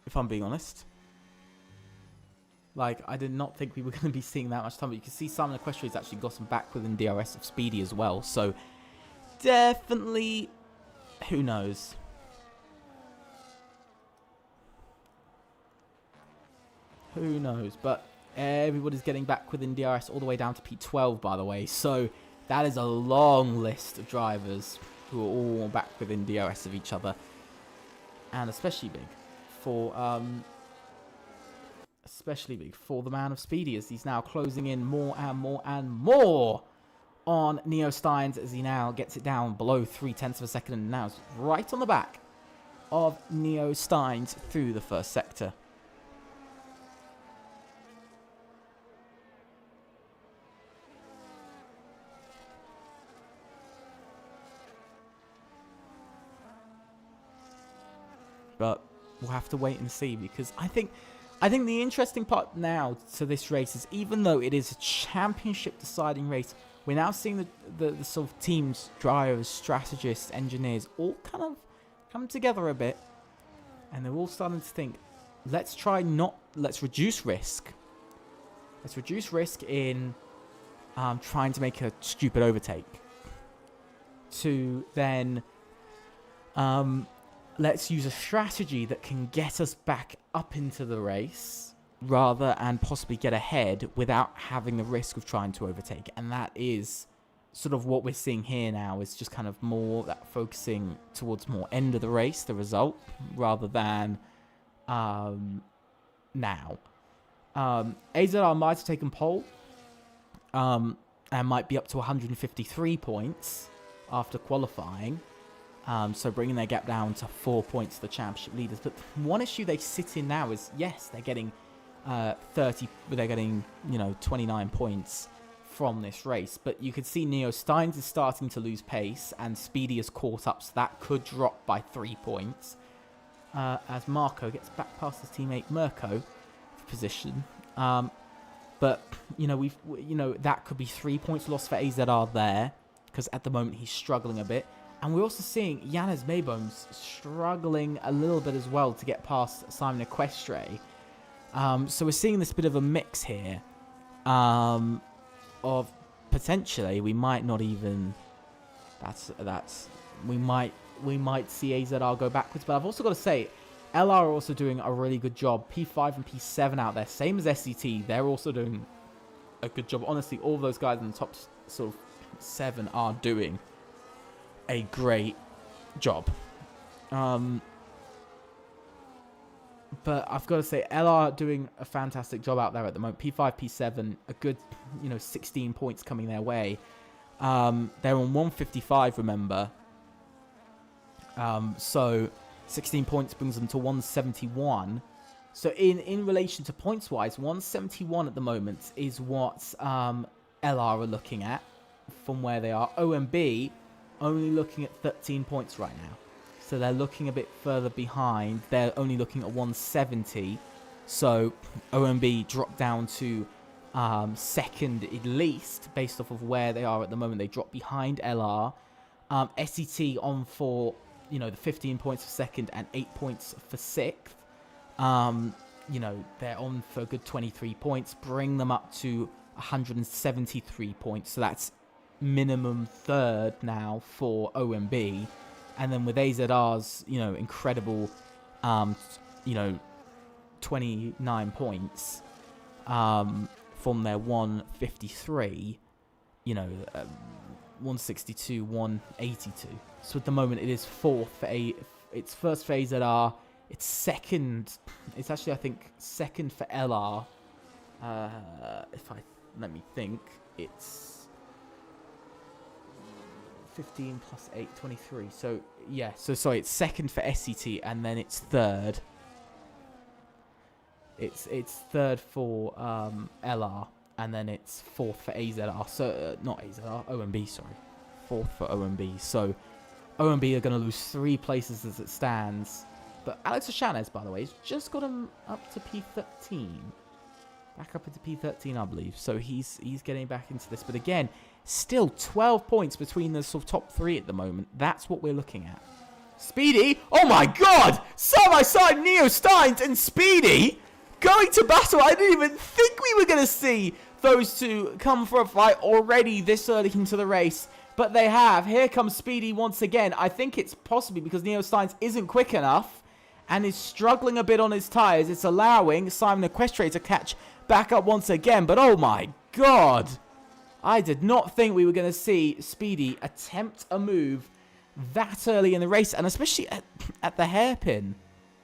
if I'm being honest. Like, I did not think we were going to be seeing that much time. But you can see Simon Equestre has actually gotten back within DRS of Speedy as well. So, definitely, who knows? Who knows? But everybody's getting back within DRS all the way down to P12, by the way. So, that is a long list of drivers who are all back within DRS of each other. And especially big for the man of Speedy, as he's now closing in more and more and more on Neo Steins, as he now gets it down below 0.3 of a second, and now is right on the back of Neo Steins through the first sector. But we'll have to wait and see, because I think I think the interesting part now to this race is, even though it is a championship deciding race, we're now seeing the sort of teams, drivers, strategists, engineers all kind of come together a bit, and they're all starting to think, let's reduce risk. Let's reduce risk in trying to make a stupid overtake. To then let's use a strategy that can get us back up into the race rather and possibly get ahead without having the risk of trying to overtake. And that is sort of what we're seeing here now, is just kind of more that focusing towards more end of the race, the result, rather than now. AZR might have taken pole and might be up to 153 points after qualifying. So bringing their gap down to 4 points to the championship leaders. But one issue they sit in now is, yes, they're getting 29 points from this race. But you could see Neo Steins is starting to lose pace, and Speedy has caught up, so that could drop by 3 points. As Marco gets back past his teammate Mirko for position. But that could be 3 points lost for AZR there, because at the moment he's struggling a bit. And we're also seeing Yanez Maybones struggling a little bit as well to get past Simon Equestre. So we're seeing this bit of a mix here of potentially we might not even we might see AZR go backwards. But I've also got to say, LR are also doing a really good job. P5 and P7 out there, same as SCT, they're also doing a good job. Honestly, all those guys in the top sort of 7 are doing a great job. But I've got to say, LR doing a fantastic job out there at the moment. P5, P7, a good 16 points coming their way. They're on 155, remember. So 16 points brings them to 171. So in relation to points wise, 171 at the moment is what LR are looking at from where they are. OMB only looking at 13 points right now. So they're looking a bit further behind. They're only looking at 170. So OMB dropped down to second at least, based off of where they are at the moment. They dropped behind LR. SET on for, the 15 points for second and 8 points for sixth. They're on for a good 23 points. Bring them up to 173 points. So that's minimum third now for OMB. And then with AZR's, incredible, 29 points from their 153, 162, 182. So at the moment it is fourth for it's first for AZR. It's second. It's actually, I think, second for LR. Let me think. It's 15 plus 8, 23. So, yeah. So, sorry. It's second for SCT, and then it's third. It's third for LR, and then it's fourth for AZR. So, not AZR, OMB, sorry. Fourth for OMB. So, OMB are going to lose 3 places as it stands. But Alex O'Shanez, by the way, has just got him up to P13. Back up into P13, I believe. So he's getting back into this. But again, still 12 points between the sort of top 3 at the moment. That's what we're looking at. Speedy. Oh my god! Side by side, Neo Steins and Speedy going to battle. I didn't even think we were going to see those two come for a fight already this early into the race. But they have. Here comes Speedy once again. I think it's possibly because Neo Steins isn't quick enough and is struggling a bit on his tyres. It's allowing Simon Equestre to catch back up once again. But oh my god, I did not think we were going to see Speedy attempt a move that early in the race, and especially at the hairpin.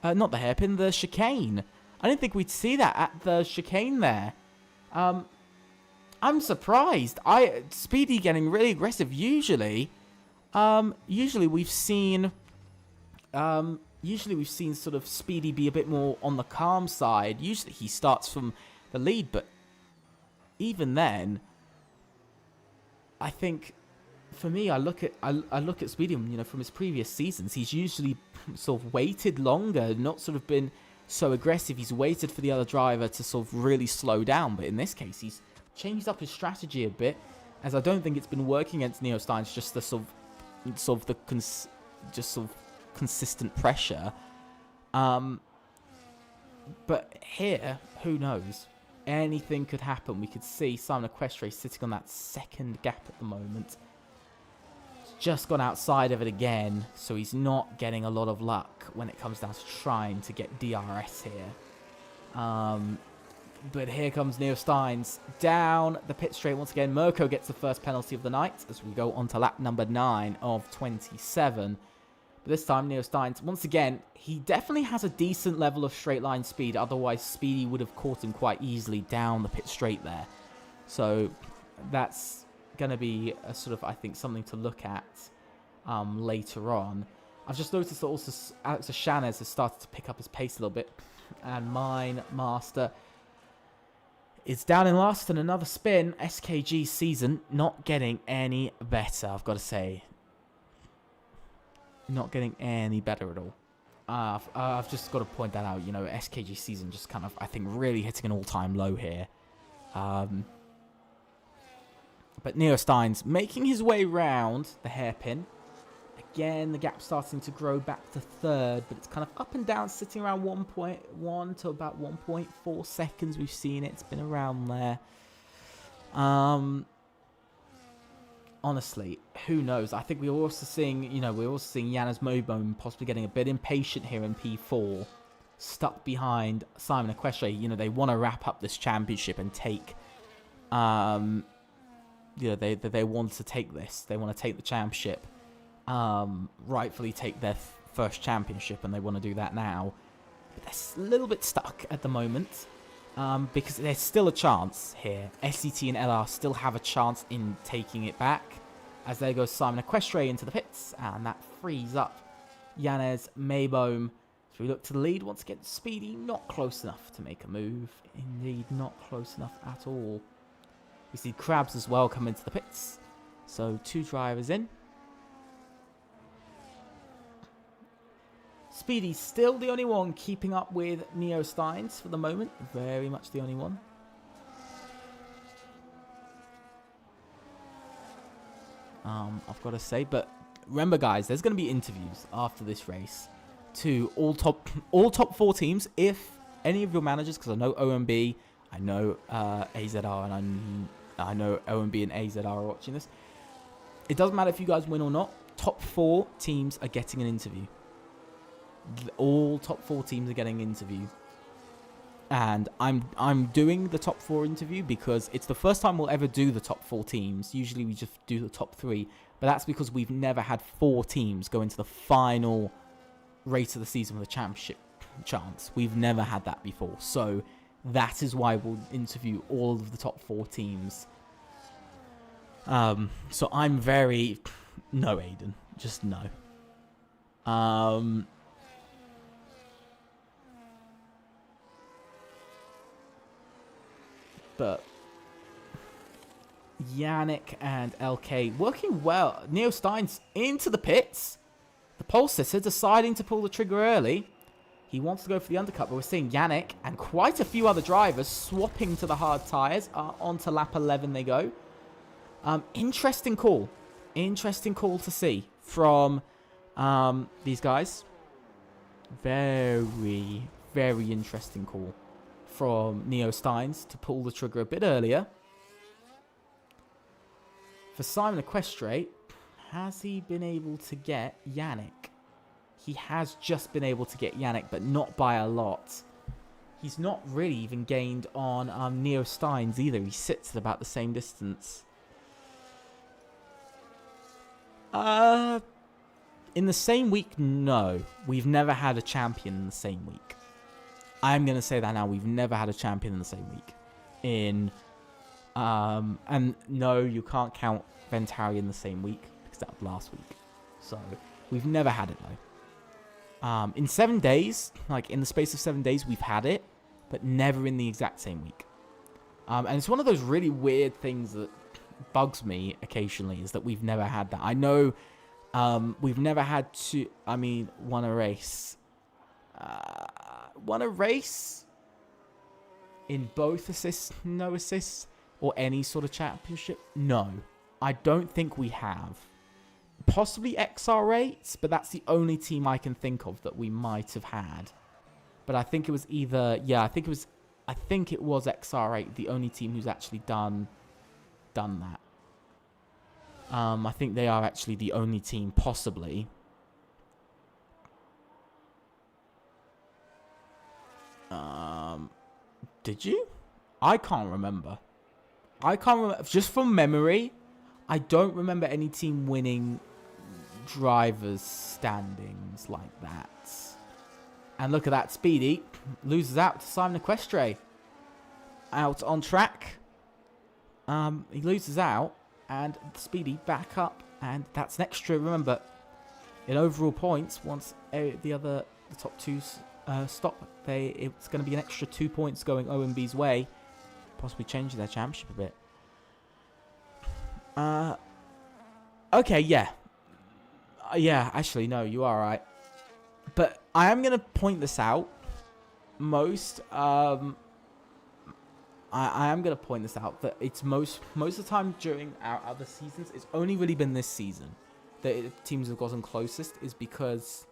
Not the hairpin, the chicane. I didn't think we'd see that at the chicane there. I'm surprised. Speedy getting really aggressive. Usually we've seen sort of Speedy be a bit more on the calm side. Usually he starts from the lead, but even then, I think for me, I look at Speedy, from his previous seasons. He's usually sort of waited longer, not sort of been so aggressive. He's waited for the other driver to sort of really slow down. But in this case, he's changed up his strategy a bit, as I don't think it's been working against Neo Steins. Just the sort of consistent pressure. But here, who knows? Anything could happen. We could see Simon Equestre sitting on that second gap at the moment. Just gone outside of it again, so he's not getting a lot of luck when it comes down to trying to get DRS here. But here comes Neo Steins down the pit straight once again. Mirko gets the first penalty of the night as we go on to lap number 9 of 27. But this time, Neo Steins, once again, he definitely has a decent level of straight line speed. Otherwise, Speedy would have caught him quite easily down the pit straight there. So that's going to be a sort of, I think, something to look at later on. I've just noticed that also Alex Shanez has started to pick up his pace a little bit. And Mine Master is down in last and another spin. SKG season not getting any better, I've got to say. Not getting any better at all. I've just got to point that out. You know, SKG season just kind of, I think, really hitting an all-time low here. But Neo Steins making his way round the hairpin. Again, the gap starting to grow back to third, but it's kind of up and down, sitting around 1.1 to about 1.4 seconds. We've seen it. It's been around there. Honestly, who knows? I think we're also seeing, Janus Mobone possibly getting a bit impatient here in P4, stuck behind Simon Equestre. You know, they want to wrap up this championship and take, they want to take this. They want to take the championship, rightfully take their first championship, and they want to do that now. But they're a little bit stuck at the moment. Because there's still a chance here. SCT and LR still have a chance in taking it back. As there goes Simon Equestre into the pits. And that frees up Janez Mebom. So we look to the lead. Once again, Speedy not close enough to make a move. Indeed, not close enough at all. We see Krabs as well come into the pits. So 2 drivers in. Speedy's still the only one keeping up with Neo Steins for the moment. Very much the only one. I've got to say. But remember, guys, there's going to be interviews after this race to all top 4 teams. If any of your managers, because I know OMB, I know AZR, and I know OMB and AZR are watching this. It doesn't matter if you guys win or not. Top 4 teams are getting an interview. All top 4 teams are getting an interview, and I'm doing the top 4 interview because it's the first time we'll ever do the top 4 teams. Usually we just do the top 3, but that's because we've never had 4 teams go into the final race of the season with a championship chance. We've never had that before, so that is why we'll interview all of the top 4 teams. So I'm very no, Aiden, just no. But Yannick and LK working well. Neo Steins into the pits. The pole sitter deciding to pull the trigger early. He wants to go for the undercut, but we're seeing Yannick and quite a few other drivers swapping to the hard tyres. Onto lap 11 they go. Interesting call. Interesting call to see from these guys. Very, very interesting call from Neo Steins to pull the trigger a bit earlier. For Simon Equestre, has he been able to get Yannick? He has just been able to get Yannick, but not by a lot. He's not really even gained on Neo Steins either. He sits at about the same distance. In the same week, no. We've never had a champion in the same week. I'm going to say that now. We've never had a champion in the same week. And no, you can't count Ventari in the same week because that was last week. So we've never had it though. In 7 days, like in the space of 7 days, we've had it, but never in the exact same week. And it's one of those really weird things that bugs me occasionally, is that we've never had that. I know we've never had won a race. won a race in both assists, no assists, or any sort of championship? No, I don't think we have. Possibly XR8, but that's the only team I can think of that we might have had. But I think it was either, yeah, I think it was XR8, the only team who's actually done that. I think they are actually the only team, possibly. Did you? I can't remember. Just from memory, I don't remember any team winning drivers' standings like that. And look at that, Speedy loses out to Simon Equestre. Out on track. He loses out, and Speedy back up, and that's an extra. Remember, in overall points, once the top two stop, it's going to be an extra 2 points going OMB's way, possibly changing their championship a bit. Okay, yeah. Actually, no, you are right. But I am going to point this out. I am going to point this out, that it's most of the time during our other seasons, it's only really been this season that teams have gotten closest, is because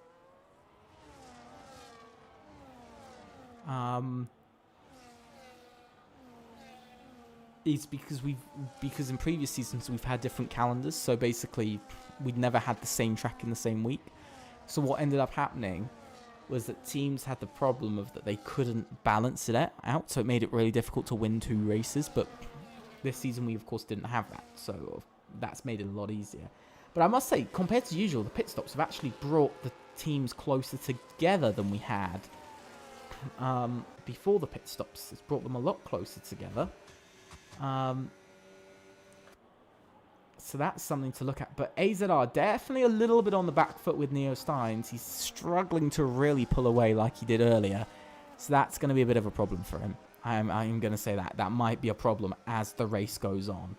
because in previous seasons we've had different calendars, so basically we'd never had the same track in the same week. So what ended up happening was that teams had the problem of that they couldn't balance it out, so it made it really difficult to win 2 races. But this season we of course didn't have that, so that's made it a lot easier. But I must say, compared to usual, the pit stops have actually brought the teams closer together than we had before the pit stops. It's brought them a lot closer together. So that's something to look at. But AZR definitely a little bit on the back foot with Neo Steins. He's struggling to really pull away like he did earlier. So that's going to be a bit of a problem for him. I'm going to say that. That might be a problem as the race goes on.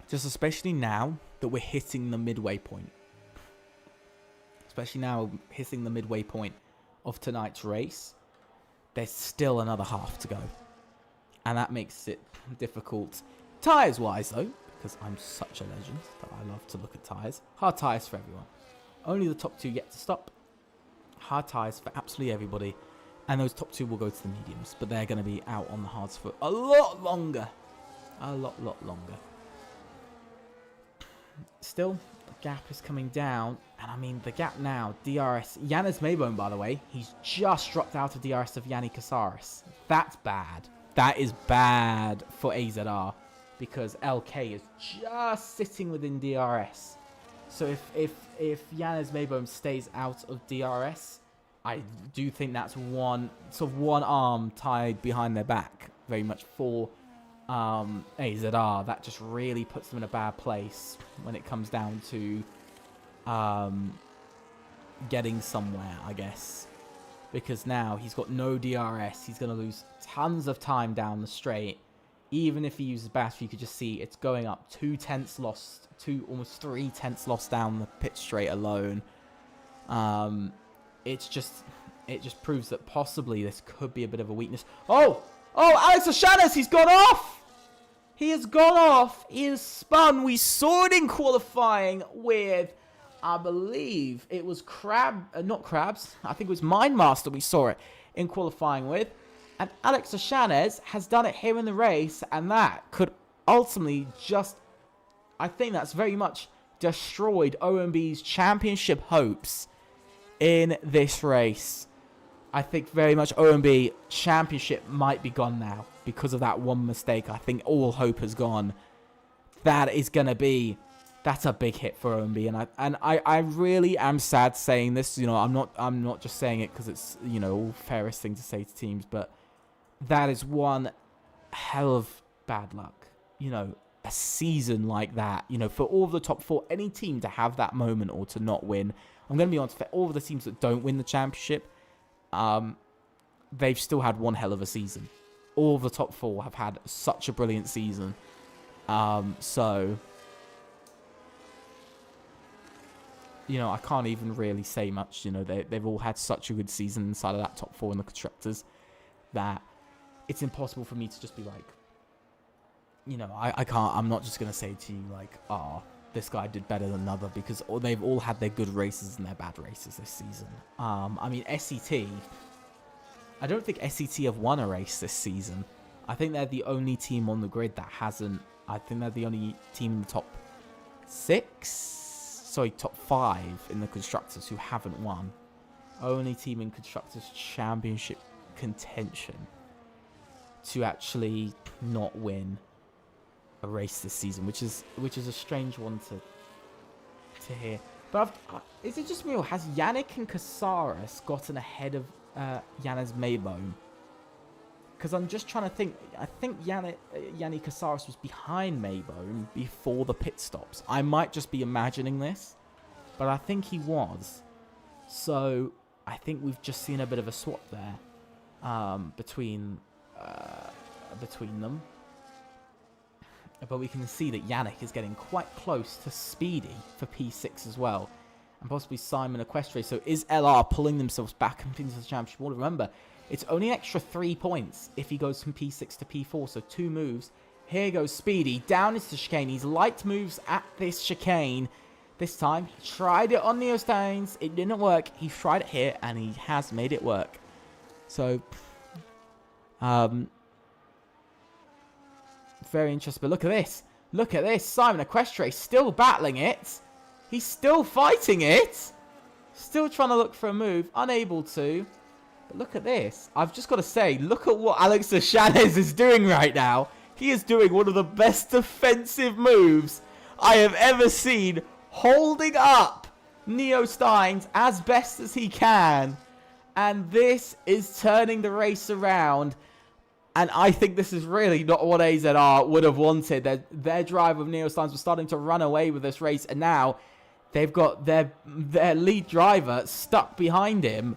Just especially now that we're hitting the midway point. Especially now hitting the midway point of tonight's race. There's still another half to go. And that makes it difficult. Tyres-wise, though, because I'm such a legend that I love to look at tyres. Hard tyres for everyone. Only the top 2 get to stop. Hard tyres for absolutely everybody. And those top 2 will go to the mediums. But they're going to be out on the hards for a lot longer. A lot longer. Still, the gap is coming down. And I mean, the gap now, DRS. Yannis Maybone, by the way, he's just dropped out of DRS of Yanni Casares. That's bad. That is bad for AZR, because LK is just sitting within DRS. So if Yannis Maybone stays out of DRS, I do think that's one arm tied behind their back, very much for AZR. That just really puts them in a bad place when it comes down to getting somewhere, I guess. Because now he's got no DRS. He's going to lose tons of time down the straight. Even if he uses battery, you could just see it's going up 2 tenths lost, almost 3 tenths lost down the pit straight alone. It just proves that possibly this could be a bit of a weakness. Oh, Alex O'Shannes, he's gone off. He has gone off. He is spun. We saw it in qualifying with, I believe it was not Crabs. I think it was Mindmaster we saw it in qualifying with. And Alex O'Shannes has done it here in the race. And that could ultimately I think that's very much destroyed OMB's championship hopes in this race. I think very much OMB championship might be gone now because of that one mistake. I think all hope has gone. That's a big hit for OMB, and I really am sad saying this. You know, I'm not just saying it because it's, you know, all fairest thing to say to teams, but that is one hell of bad luck. You know, a season like that. You know, for all of the top 4, any team to have that moment or to not win. I'm going to be honest, for all of the teams that don't win the championship, they've still had one hell of a season. All of the top 4 have had such a brilliant season. I can't even really say much. They've all had such a good season inside of that top 4 in the constructors that it's impossible for me to just be like, I can't. I'm not just gonna say to you like, this guy did better than another, because they've all had their good races and their bad races this season. I mean, SET. I don't think SET have won a race this season. I think they're the only team on the grid that hasn't. I think they're the only team in the top 5 in the constructors who haven't won. Only team in constructors championship contention to actually not win a race this season, which is a strange one to hear. But is it just me, or has Yannick and Casares gotten ahead of Yanez Maybone? Because I'm just trying to think. I think Yannick Casares was behind Maybone before the pit stops. I might just be imagining this, but I think he was. So I think we've just seen a bit of a swap there between them. But we can see that Yannick is getting quite close to Speedy for P6 as well. And possibly Simon Equestre. So is LR pulling themselves back into the championship order? Remember, it's only an extra 3 points if he goes from P6 to P4. So 2 moves. Here goes Speedy. Down into the chicane. He's light moves at this chicane. This time, he tried it on Neo Steins. It didn't work. He tried it here, and he has made it work. So, very interesting. But look at this. Look at this. Simon Equestre still battling it. He's still fighting it. Still trying to look for a move. Unable to. But look at this. I've just got to say, look at what Alex Shanez is doing right now. He is doing one of the best defensive moves I have ever seen. Holding up Neo Steins as best as he can. And this is turning the race around. And I think this is really not what AZR would have wanted. Their drive of Neo Steins was starting to run away with this race. And now they've got their lead driver stuck behind him.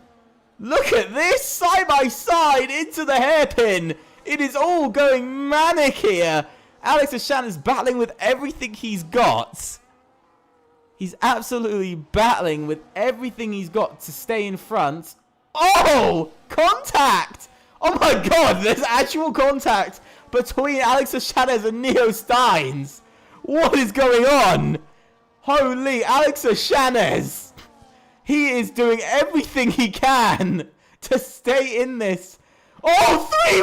Look at this, side by side into the hairpin. It is all going manic here. Alex Ashan is battling with everything he's got. He's absolutely battling with everything he's got to stay in front. Oh, contact. Oh my god, there's actual contact between Alex Ashanez and Neo Steins. What is going on? Holy, Alex Ashanez. He is doing everything he can to stay in this. Oh, 3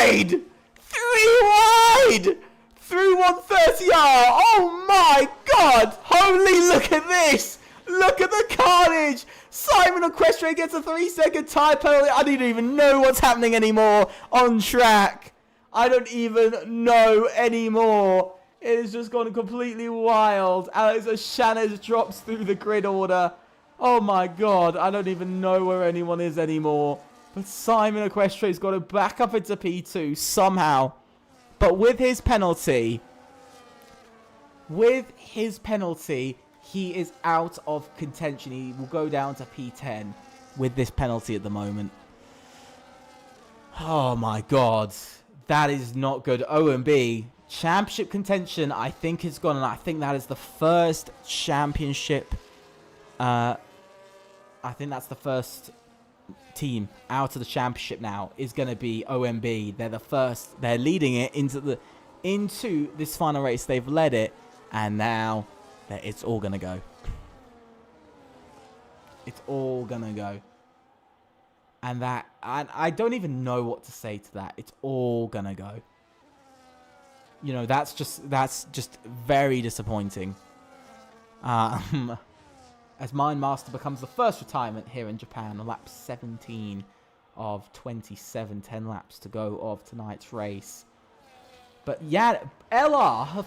wide! 3 wide! Through 130R. Oh my god! Holy, look at this! Look at the carnage! Simon Equestre gets a 3-second tyre penalty. I don't even know what's happening anymore on track. I don't even know anymore. It has just gone completely wild. Alex Ashanez drops through the grid order. Oh my god, I don't even know where anyone is anymore. But Simon Equestre's got to back up into P2 somehow. But with his penalty, he is out of contention. He will go down to P10 with this penalty at the moment. Oh my god. That is not good. OMB. Championship contention, I think, is gone. And I think that is the first championship. I think that's the first team out of the championship now is going to be OMB. They're the first. They're leading it into this final race. They've led it. And now it's all going to go. It's all going to go. And I don't even know what to say to that. It's all going to go. You know, that's just very disappointing. As Mind Master becomes the first retirement here in Japan on lap 17 of 27, 10 laps to go of tonight's race. But yeah, LR and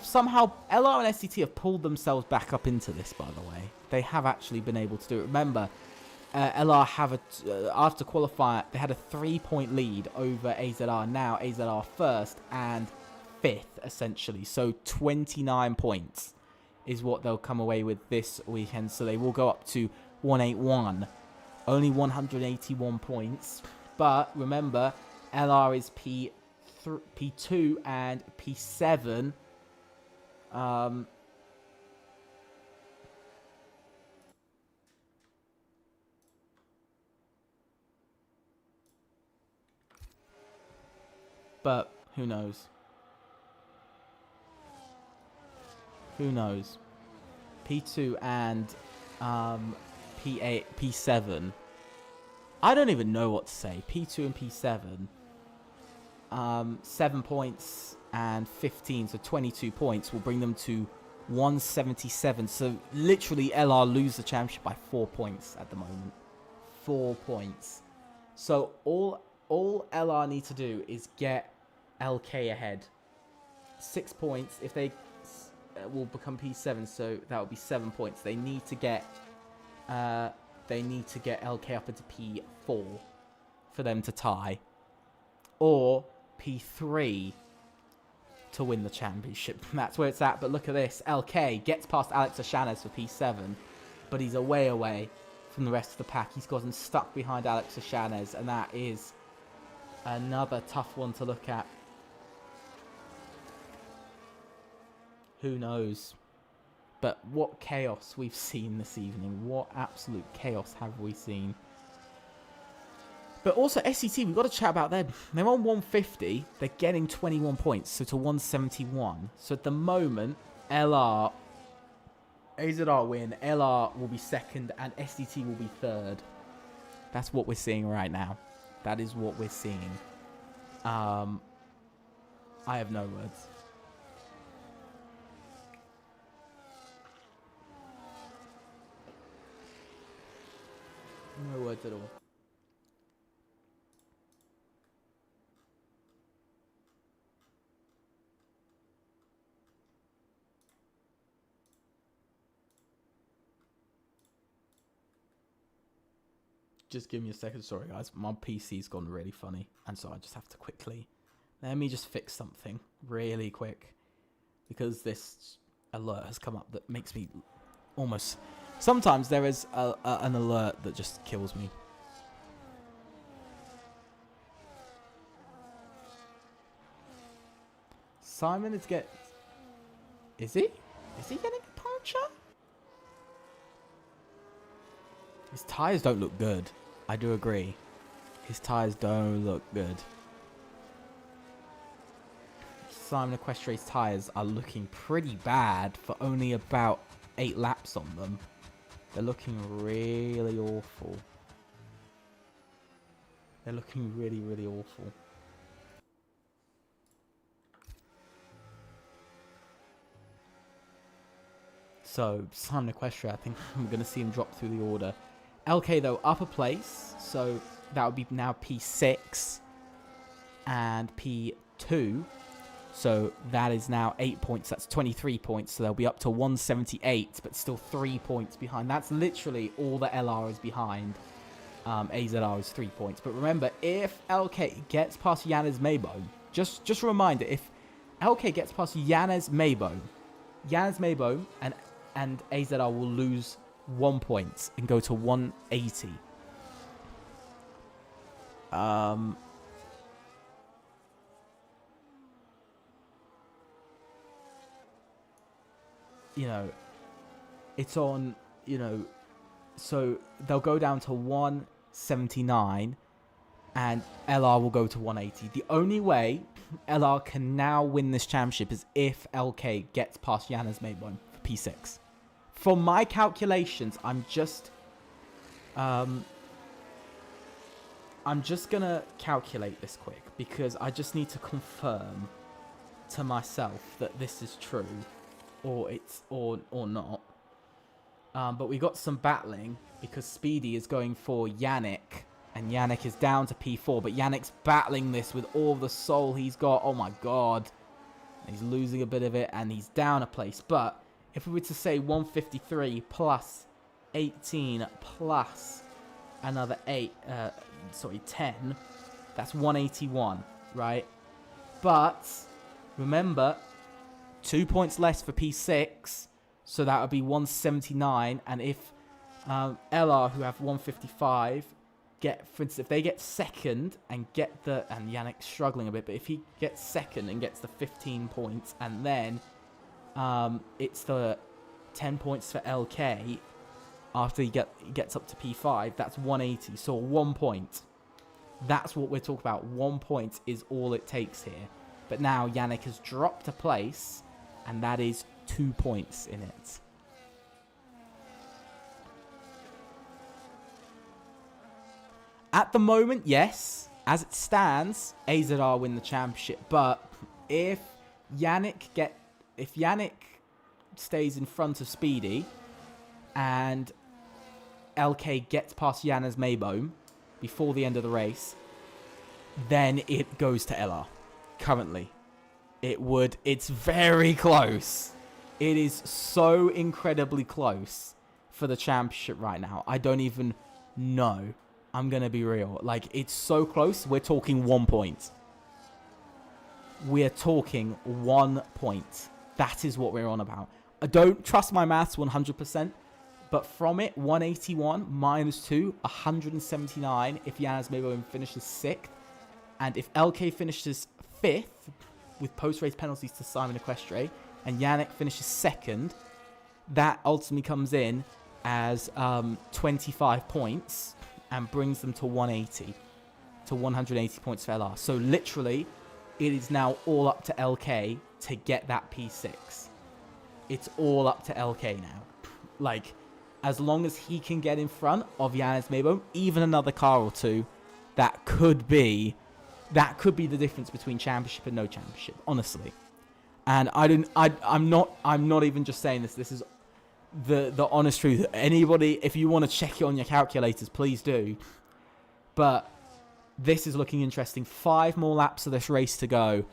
SCT have pulled themselves back up into this, by the way. They have actually been able to do it. Remember, LR have after qualifying, they had a 3-point lead over AZR. Now AZR first and 5th, essentially. So 29 points is what they'll come away with this weekend. So they will go up to 181. Only 181 points. But remember, LR is P2 and P7. But who knows? Who knows? P2 and P8, P7. I don't even know what to say. P2 and P7. 7 points and 15, so 22 points will bring them to 177. So literally LR lose the championship by 4 points at the moment. 4 points. So all LR need to do is get LK ahead. 6 points. If they will become P7, so that will be 7 points. They need to get LK up into P4 for them to tie, or P3 to win the championship. That's where it's at. But look at this. LK gets past Alex Ashanes for P7, but he's away from the rest of the pack. He's gotten stuck behind Alex Ashanes, and that is another tough one to look at. Who knows? But what chaos we've seen this evening. What absolute chaos have we seen? But also SET, we've got to chat about them. They're on 150. They're getting 21 points, so to 171. So at the moment, AZR win, LR will be second, and SET will be third. That's what we're seeing right now. That is what we're seeing. I have no words. No words at all. Just give me a second. Sorry, guys. My PC's gone really funny. And so I just have to quickly... Let me just fix something really quick. Because this alert has come up that makes me almost... Sometimes there is an alert that just kills me. Simon is get... Is he? Is he getting a puncture? His tyres don't look good. I do agree. His tyres don't look good. Simon Equestria's tyres are looking pretty bad for only about 8 laps on them. They're looking really awful. They're looking really, really awful. So, Simon Equestria, I think I'm going to see him drop through the order. LK, though, upper place. So, that would be now P6 and P2. So, that is now 8 points. That's 23 points. So, they'll be up to 178, but still 3 points behind. That's literally all the LR is behind. AZR is 3 points. But remember, if LK gets past Yanez Maybone, just a reminder, if LK gets past Yanez Maybone and AZR will lose 1 point and go to 180. You know, it's on, you know, so they'll go down to 179 and LR will go to 180. The only way LR can now win this championship is if LK gets past Yanez Maybone for P6. From my calculations, I'm just gonna calculate this quick because I just need to confirm to myself that this is true, or it's or not. But we got some battling because Speedy is going for Yannick, and Yannick is down to P4. But Yannick's battling this with all the soul he's got. Oh my god, he's losing a bit of it, and he's down a place. But if we were to say 153 plus 18 plus another 10, that's 181, right? But remember, 2 points less for P6, so that would be 179. And if LR, who have 155, for instance, if they get second and get the, and Yannick's struggling a bit, but if he gets second and gets the 15 points, and then it's the 10 points for LK after he gets up to P5, that's 180. So 1 point That's what we're talking about. 1 point is all it takes here. But now Yannick has dropped a place, and that is 2 points in it. At the moment, yes, as it stands, AZR win the championship. But if Yannick stays in front of Speedy and LK gets past Janez Mayboom before the end of the race, then it goes to LR. Currently, it's very close. It is so incredibly close for the championship right now. I don't even know. I'm going to be real. Like, it's so close. We're talking 1 point. We're talking 1 point. That is what we're on about. I don't trust my maths 100%. But from it, 181 minus 2, 179 if Janez Mayboom finishes 6th. And if LK finishes 5th with post-race penalties to Simon Equestre and Yannick finishes 2nd, that ultimately comes in as 25 points and brings them to 180. To 180 points for LR. So literally, it is now all up to LK to get that P6. It's all up to LK now. Like, as long as he can get in front of Janez Mayboom, even another car or two, that could be the difference between championship and no championship, honestly. And I'm not even just saying this. This is the honest truth. Anybody, if you want to check it on your calculators, please do. But this is looking interesting. 5 more laps of this race to go.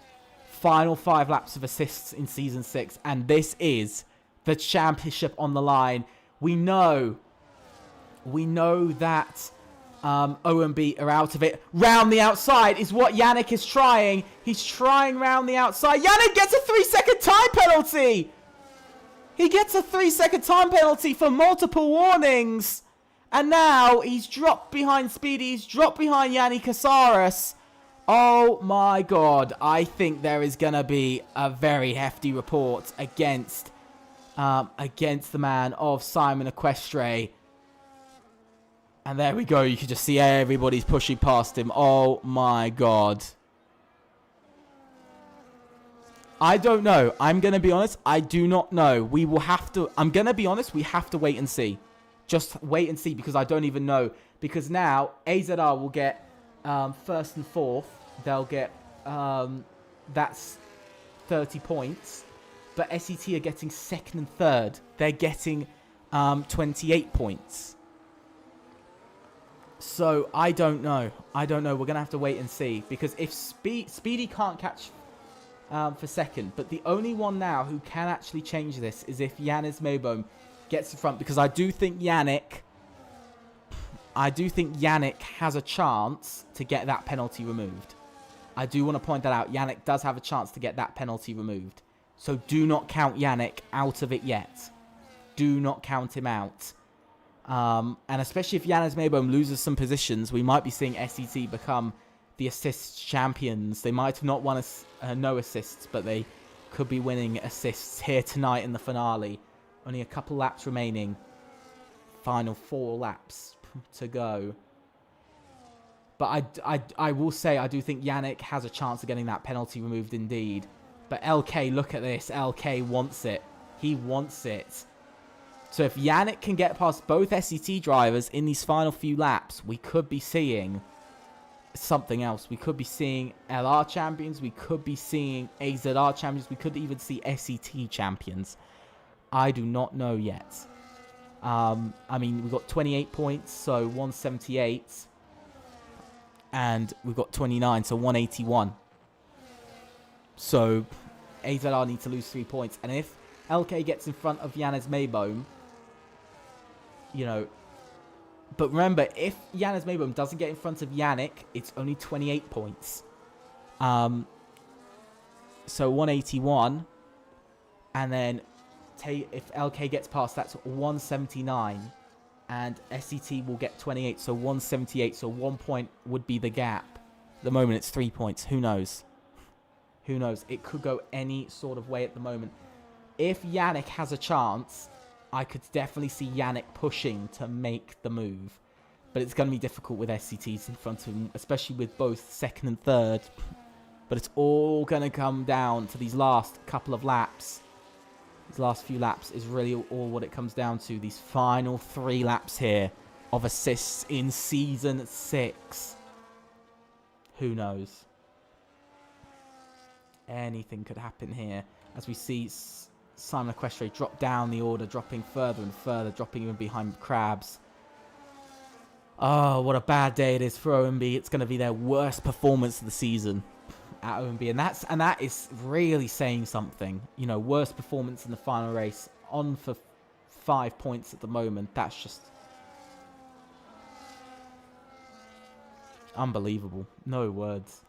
Final 5 laps of assists in Season 6. And this is the championship on the line. We know that OMB are out of it. Round the outside is what Yannick is trying. He's trying round the outside. Yannick gets a 3-second time penalty. He gets a 3-second time penalty for multiple warnings. And now he's dropped behind Speedy. He's dropped behind Yanni Casares. Oh my God. I think there is going to be a very hefty report against the man of Simon Equestre. And there we go. You can just see everybody's pushing past him. Oh my God. I don't know. I'm going to be honest. I do not know. We will have to... I'm going to be honest. We have to wait and see. Just wait and see because I don't even know. Because now AZR will get 1st and 4th. They'll get... that's 30 points. But SET are getting 2nd and 3rd. They're getting 28 points. So, I don't know. We're going to have to wait and see. Because if Speedy can't catch for 2nd. But the only one now who can actually change this is if Janez Mayboom gets in front. Because I do think Yannick has a chance to get that penalty removed. I do want to point that out. Yannick does have a chance to get that penalty removed. So do not count Yannick out of it yet. Do not count him out. And especially if Janez Mayboom loses some positions, we might be seeing SET become the assists champions. They might have not won no assists, but they could be winning assists here tonight in the finale. Only a couple laps remaining. Final 4 laps to go. But I will say I do think Yannick has a chance of getting that penalty removed indeed. But LK, look at this. LK wants it. He wants it. So if Yannick can get past both SET drivers in these final few laps, we could be seeing something else. We could be seeing LR champions. We could be seeing AZR champions. We could even see SET champions. I do not know yet. I mean, we've got 28 points, so 178. And we've got 29, so 181. So AZR need to lose 3 points. And if LK gets in front of Janez Mayboom, you know... But remember, if Janez Mayboom doesn't get in front of Yannick, it's only 28 points. So 181. And then if LK gets past, that's 179. And SET will get 28, so 178. So 1 point would be the gap. At the moment, it's 3 points. Who knows? Who knows? It could go any sort of way at the moment. If Yannick has a chance, I could definitely see Yannick pushing to make the move. But it's going to be difficult with SCTs in front of him, especially with both second and third. But it's all going to come down to these last couple of laps. These last few laps is really all what it comes down to. These final 3 laps here of assists in Season 6. Who knows? Anything could happen here. As we see Simon Equestre drop down the order, dropping further and further, dropping even behind Krabs. Oh, what a bad day it is for OMB. It's going to be their worst performance of the season at OMB. And that is really saying something. You know, worst performance in the final race. On for 5 points at the moment. That's just unbelievable. No words.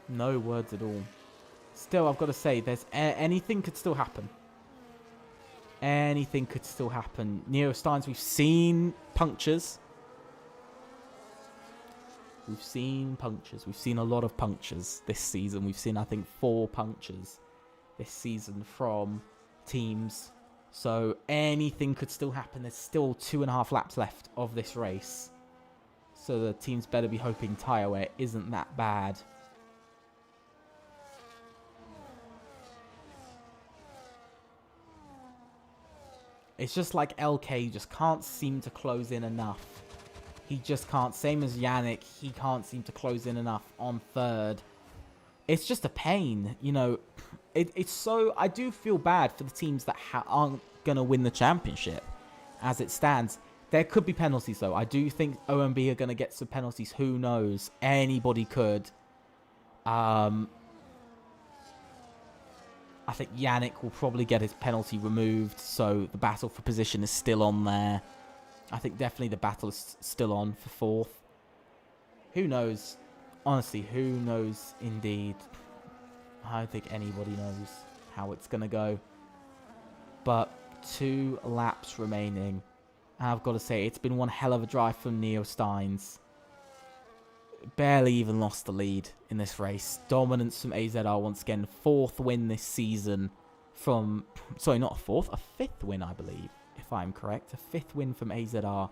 No words at all. Still, I've got to say, there's anything could still happen. Anything could still happen. Neo Steins, we've seen punctures. We've seen punctures. We've seen a lot of punctures this season. We've seen, I think, 4 punctures this season from teams. So anything could still happen. There's still 2.5 laps left of this race. So the teams better be hoping tyre wear isn't that bad. It's just like LK just can't seem to close in enough. He just can't. Same as Yannick. He can't seem to close in enough on third. It's just a pain. You know, it's so... I do feel bad for the teams that aren't going to win the championship as it stands. There could be penalties, though. I do think OMB are going to get some penalties. Who knows? Anybody could. I think Yannick will probably get his penalty removed, so the battle for position is still on there. I think definitely the battle is still on for 4th. Who knows? Honestly, who knows indeed? I don't think anybody knows how it's going to go. But 2 laps remaining. And I've got to say, it's been one hell of a drive from Neo Steins. Barely even lost the lead in this race. Dominance from AZR once again. 4th win this season from... Sorry, not a 4th. A 5th win, I believe, if I'm correct. A 5th win from AZR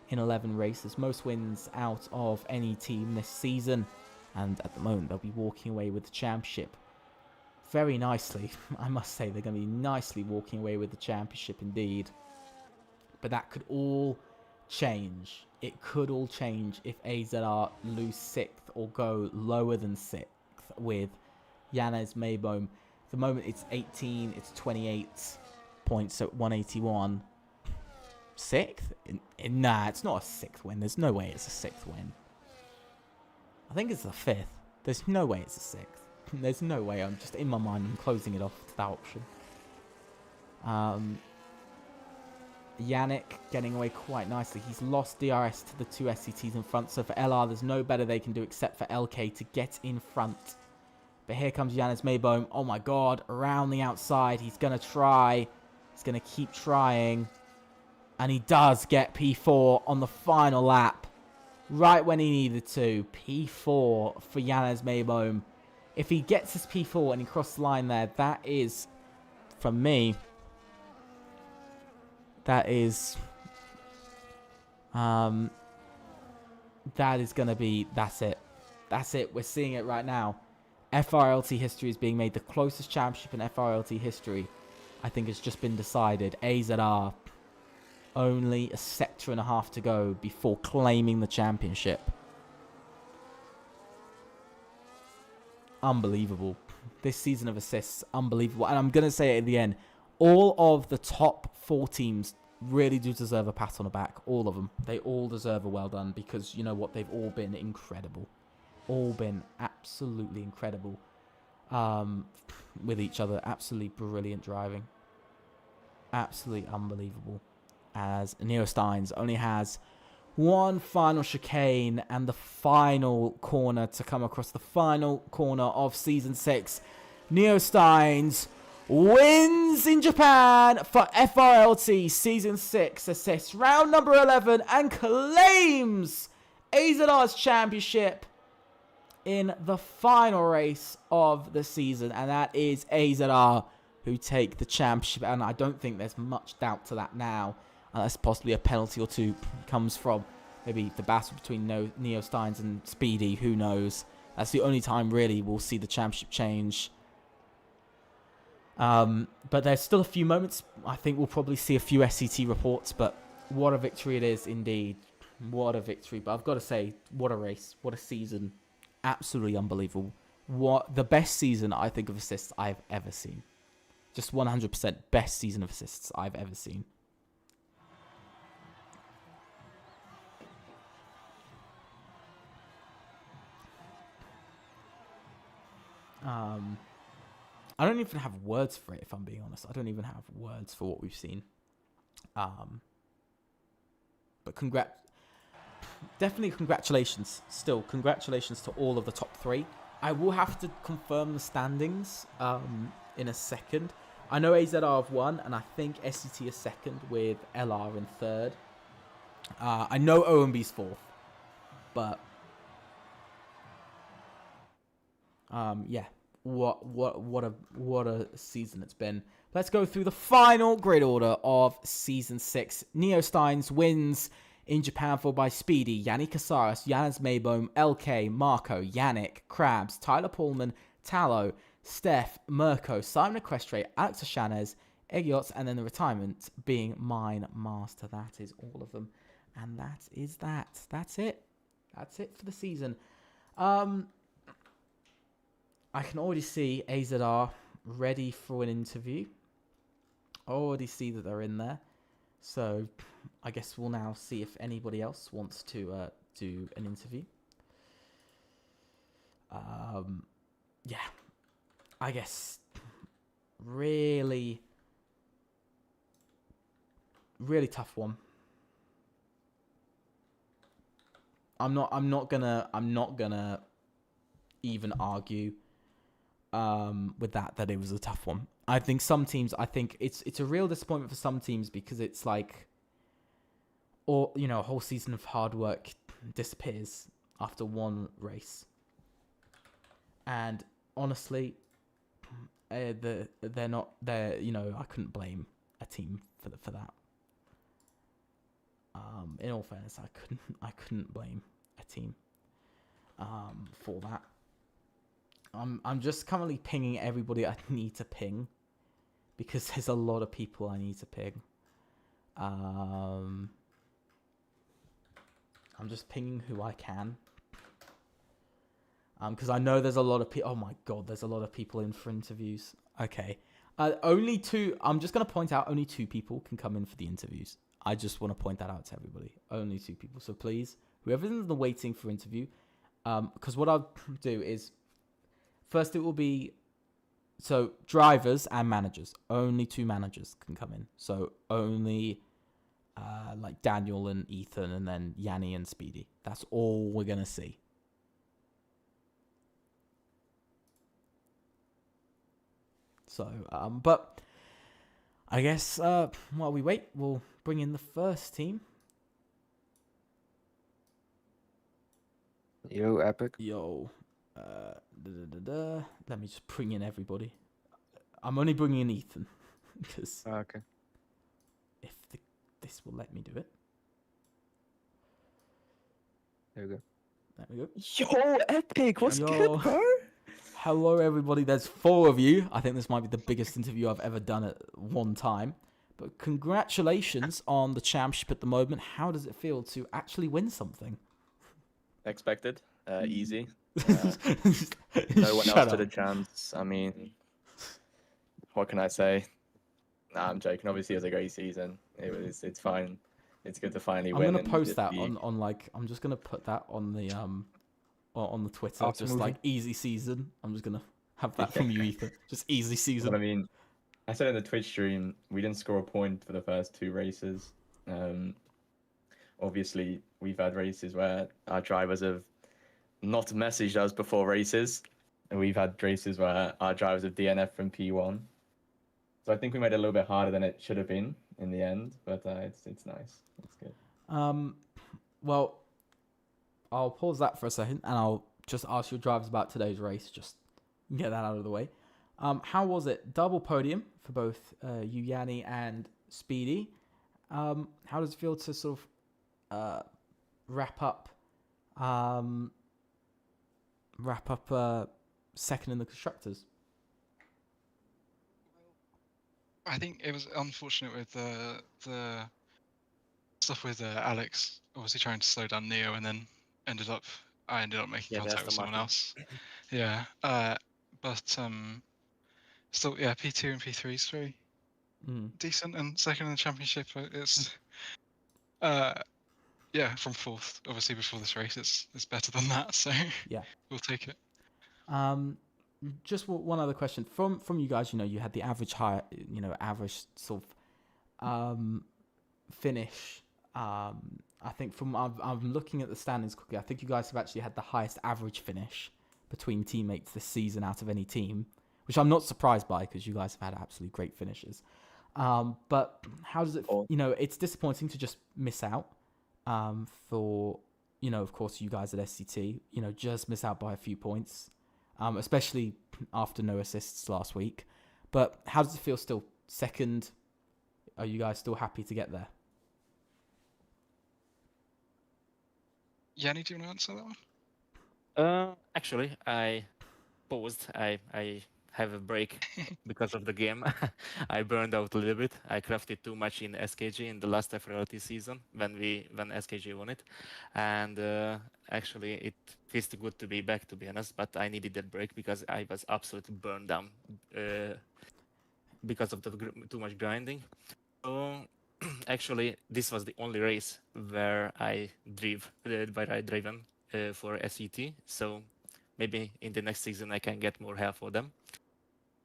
in 11 races. Most wins out of any team this season. And at the moment, they'll be walking away with the championship. Very nicely. I must say, they're going to be nicely walking away with the championship indeed. But that could all change. It could all change if AZR lose 6th or go lower than 6th with Yanez Mayboom. At the moment, it's 18. It's 28 points at 181. 6th? Nah, it's not a 6th win. There's no way it's a 6th win. I think it's a 5th. There's no way it's a 6th. There's no way. I'm just in my mind. I'm closing it off to that option. Yannick getting away quite nicely. He's lost DRS to the 2 SCTs in front. So for LR, there's no better they can do except for LK to get in front. But here comes Yanez Mayboom. Oh my god. Around the outside. He's going to try. He's going to keep trying. And he does get P4 on the final lap. Right when he needed to. P4 for Yanez Mayboom. If he gets his P4 and he crosses the line there, that is, from me... That is going to be, that's it. That's it. We're seeing it right now. FRLT history is being made. The closest championship in FRLT history, I think, has just been decided. AZR, only a sector and a half to go before claiming the championship. Unbelievable. This season of assists, unbelievable. And I'm going to say it at the end. All of the top 4 teams really do deserve a pat on the back. All of them. They all deserve a well done because, you know what, they've all been incredible. All been absolutely incredible with each other. Absolutely brilliant driving. Absolutely unbelievable. As Neo Steins only has one final chicane and the final corner to come across. The final corner of Season 6. Neo Steins wins in Japan for FRLT Season 6 assists round number 11 and claims AZR's championship in the final race of the season. And that is AZR who take the championship. And I don't think there's much doubt to that now. unless possibly a penalty or two comes from maybe the battle between Neo Steins and Speedy. Who knows? That's the only time really we'll see the championship change. But there's still a few moments. I think we'll probably see a few SCT reports, but what a victory it is indeed. What a victory. But I've got to say, what a race. What a season. Absolutely unbelievable. What the best season I think of assists I've ever seen. Just 100% best season of assists I've ever seen. I don't even have words for it, if I'm being honest. I don't even have words for what we've seen. But definitely congratulations. Still, congratulations to all of the top 3. I will have to confirm the standings in a second. I know AZR have won, and I think SCT is second with LR in third. I know OMB's fourth, but yeah. What a season it's been. Let's go through the final grid order of Season 6. Neo Steins wins in Japan, followed by Speedy, Yannick Casares, Janus Mayboom, LK, Marco, Yannick, Krabs, Tyler Pullman, Tallow, Steph, Mirko, Simon Equestre, Alex Ashanez, Egiots, and then the retirement being Mine Master. That is all of them. And that is that. That's it. That's it for the season. I can already see AZR ready for an interview. I already see that they're in there. So I guess we'll now see if anybody else wants to do an interview. Yeah. I guess really tough one. I'm not gonna even argue with that it was a tough one. I think some teams, it's a real disappointment for some teams because it's like, or a whole season of hard work disappears after one race. And honestly, I couldn't blame a team for that. In all fairness, I couldn't blame a team for that. I'm just currently pinging everybody I need to ping because there's a lot of people I need to ping. I'm just pinging who I can. Because I know there's a lot of people. Oh my god, there's a lot of people in for interviews. Okay. Only 2. I'm just going to point out only 2 people can come in for the interviews. I just want to point that out to everybody. Only 2 people. So please, whoever's in the waiting for interview, because what I'll do is, first it will be, so drivers and managers. Only 2 managers can come in. So only like Daniel and Ethan and then Yanni and Speedy. That's all we're going to see. So, but I guess while we wait, we'll bring in the first team. Yo, Epic. Yo. Let me just bring in everybody. I'm only bringing in Ethan because Okay. if this will let me do it. There we go. There we go. Yo, Epic, what's Yo. good, bro? Hello, everybody. There's 4 of you. I think this might be the biggest interview I've ever done at one time. But congratulations on the championship at the moment. How does it feel to actually win something? Expected. Easy. No one Shut else up. stood a chance. I mean, what can I say? Nah, I'm joking. Obviously, it was a great season. It's fine. It's good to finally I'm win. gonna and post just that be- on like, I'm just gonna put that on the Twitter, After just movie. like easy season. I'm just gonna have that from you, Ethan. Just easy But I season. mean, I said in the Twitch stream, we didn't score a point for the first 2 races. Obviously, we've had races where our drivers have not messaged us before races, and we've had races where our drivers have DNF from P1. So I think we made it a little bit harder than it should have been in the end, but it's nice. It's good. Well, I'll pause that for a second, and I'll just ask your drivers about today's race. Just get that out of the way. How was it? Double podium for both you, Yanni, and Speedy. How does it feel to sort of wrap up second in the constructors? I think it was unfortunate with the stuff with Alex obviously trying to slow down Neo, and then I ended up making Yeah, that's contact the with someone Martin. else. Yeah, but still, yeah, P2 and P3 is very decent, and second in the championship it's yeah, from fourth. Obviously, before this race, it's better than that. So Yeah. we'll take it. Just one other question from you guys. You had the average average sort of finish. I think I'm looking at the standings quickly. I think you guys have actually had the highest average finish between teammates this season out of any team, which I'm not surprised by because you guys have had absolutely great finishes. But how does it? It's disappointing to just miss out. For of course, you guys at SCT, just miss out by a few points. Especially after no assists last week. But how does it feel still second? Are you guys still happy to get there? Yanni, do you want to answer that one? Actually, I paused. I have a break because of the game. I burned out a little bit. I crafted too much in SKG in the last FRLT season when SKG won it, and actually it feels good to be back, to be honest. But I needed that break because I was absolutely burned down because of the too much grinding. So actually, this was the only race where I driven for SET. So maybe in the next season I can get more help for them.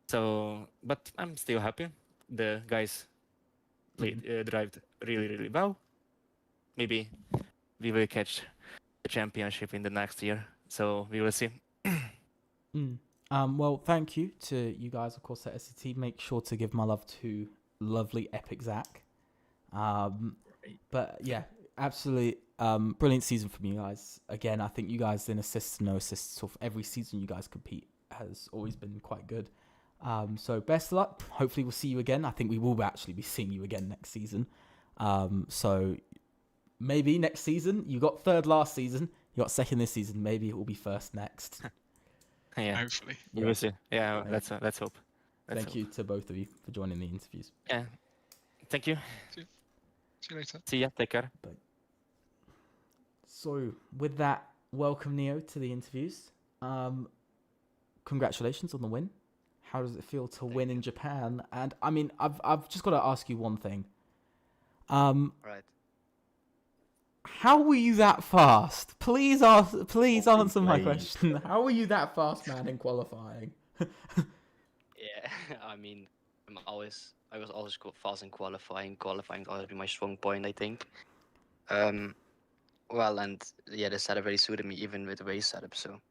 So, but I'm still happy. The guys drived really, really well. Maybe we will catch the championship in the next year. So we will see. Well, thank you to you guys, of course, at SCT. Make sure to give my love to lovely Epic Zach. But yeah, absolutely brilliant season from you guys. Again, I think you guys in assists, no assists, sort of every season you guys compete has always been quite good. So best of luck. Hopefully we'll see you again. I think we will actually be seeing you again next season. So maybe next season. You got third last season. You got second this season. Maybe it will be first next. Yeah, hopefully. we will see. Yeah, let's hope. Thank you to both of you for joining the interviews. Yeah, thank you. See you later. See ya. Take care. Bye. So with that, welcome Neo to the interviews. Congratulations on the win. How does it feel to win in Japan? And I mean, I've just got to ask you one thing. Right. How were you that fast? Please answer my question. How were you that fast, man, in qualifying? Yeah, I mean, I was always fast in qualifying. Qualifying always been my strong point, I think. Well, and yeah, the setup really suited me, even with the race setup. So,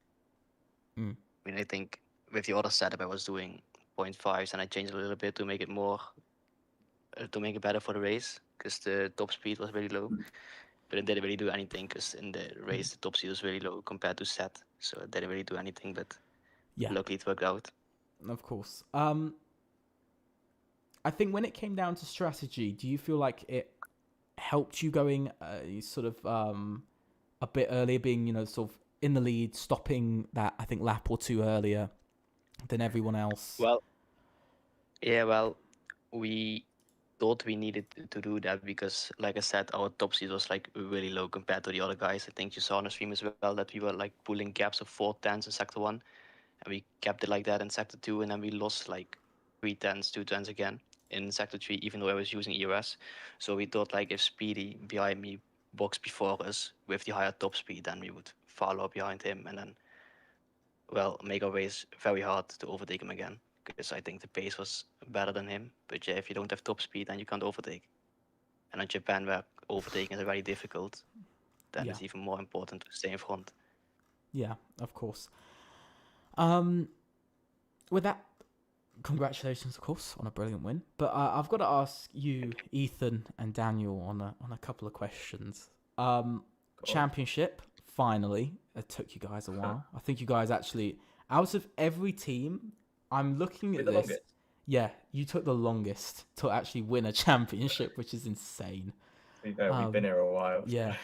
I mean, I think with the other setup, I was doing 0.5s, and I changed a little bit to make it more, to make it better for the race, because the top speed was really low. But it didn't really do anything, because in the race, the top speed was really low compared to set. So it didn't really do anything, but Yeah, luckily it worked out. of course. I think when it came down to strategy, do you feel like it helped you going sort of a bit earlier, being, sort of in the lead, stopping that, I think, lap or two earlier than everyone else? Well, we thought we needed to do that because, like I said, our top speed was like really low compared to the other guys. I think you saw on the stream as well that we were like pulling gaps of 4 tenths in sector 1, and we kept it like that in sector 2, and then we lost like 3 tenths, 2 tenths again in sector 3, even though I was using EOS. So we thought, like, if Speedy behind me boxed before us with the higher top speed, then we would follow behind him and then, well, make our race very hard to overtake him again, because I think the pace was better than him. But yeah, if you don't have top speed, then you can't overtake. And in Japan, where overtaking is very difficult, then Yeah. it's even more important to stay in front. Yeah, of course. With that, congratulations, of course, on a brilliant win. But I've got to ask you, Ethan and Daniel, on a couple of questions. Championship, finally. It took you guys a while. I think you guys actually, out of every team, I'm looking at The this. longest. yeah, you took the longest to actually win a championship, which is insane. We've been here a while. Yeah.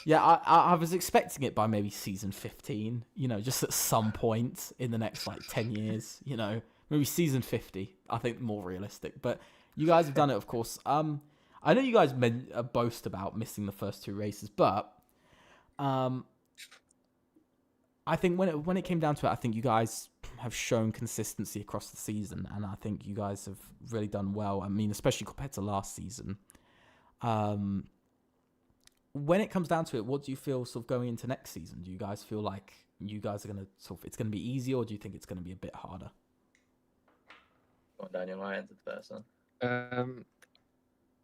Yeah, I was expecting it by maybe season 15, you know, just at some point in the next like 10 years, you know, maybe season 50, I think more realistic. But you guys have done it, of course. I know you guys boast about missing the first 2 races, but I think when it came down to it, I think you guys have shown consistency across the season, and I think you guys have really done well. I mean, especially compared to last season. When it comes down to it, what do you feel sort of going into next season? Do you guys feel like you guys are gonna it's gonna be easier, or do you think it's gonna be a bit harder? Well, Daniel, I answered first. Huh?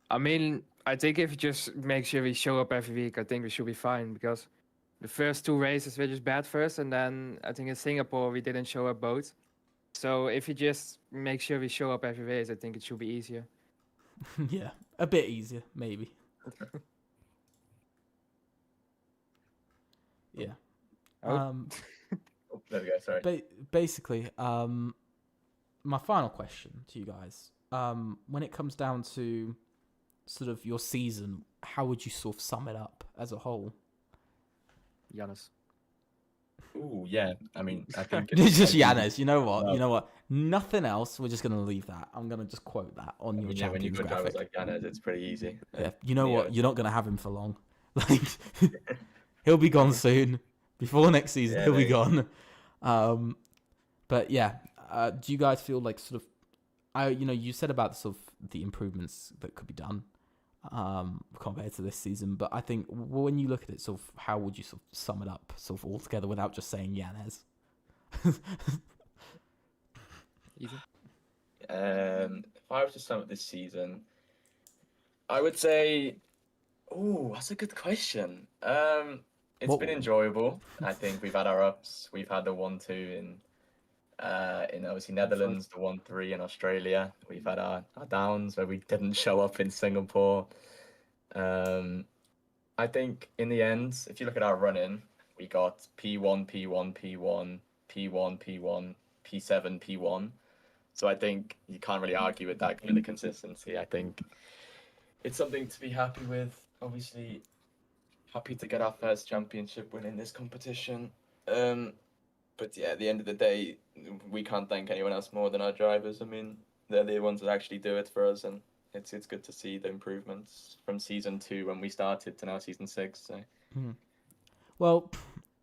I mean, I think if you just make sure we show up every week, I think we should be fine, because the first 2 races were just bad for us, and then I think in Singapore we didn't show up both. So if you just make sure we show up every race, I think it should be easier. Yeah, a bit easier, maybe. Yeah. Oh. Oh, there we go. Sorry. Basically, my final question to you guys: when it comes down to sort of your season, how would you sort of sum it up as a whole? Giannis. Ooh, yeah. I mean, I think It's just Yanis. You know what? You know what? Nothing else. We're just gonna leave that. I'm gonna just quote that on your yeah, when you champions got drivers graphic. like Yanis, it's pretty easy. Yeah. You know what? You're not gonna have him for long. Like he'll be gone soon. Before next season, Yeah, he'll be maybe. gone. But yeah, do you guys feel like sort of, you said about sort of the improvements that could be done, compared to this season. But I think when you look at it, sort of, how would you sort of sum it up, sort of all together, without just saying Yanez? Easy. If I was to sum up this season, I would say, oh, that's a good question. It's been enjoyable. I think we've had our ups. We've had the 1-2 in obviously Netherlands, the 1-3 in Australia. We've had our downs where we didn't show up in Singapore. I think in the end, if you look at our run-in, we got P1, P1, P1, P1, P1, P7, P1. So I think you can't really argue with that kind of consistency. I think it's something to be happy with. Obviously, happy to get our first championship win in this competition. But yeah, at the end of the day, we can't thank anyone else more than our drivers. I mean, they're the ones that actually do it for us, and it's good to see the improvements from season 2 when we started to now season 6. So. Well,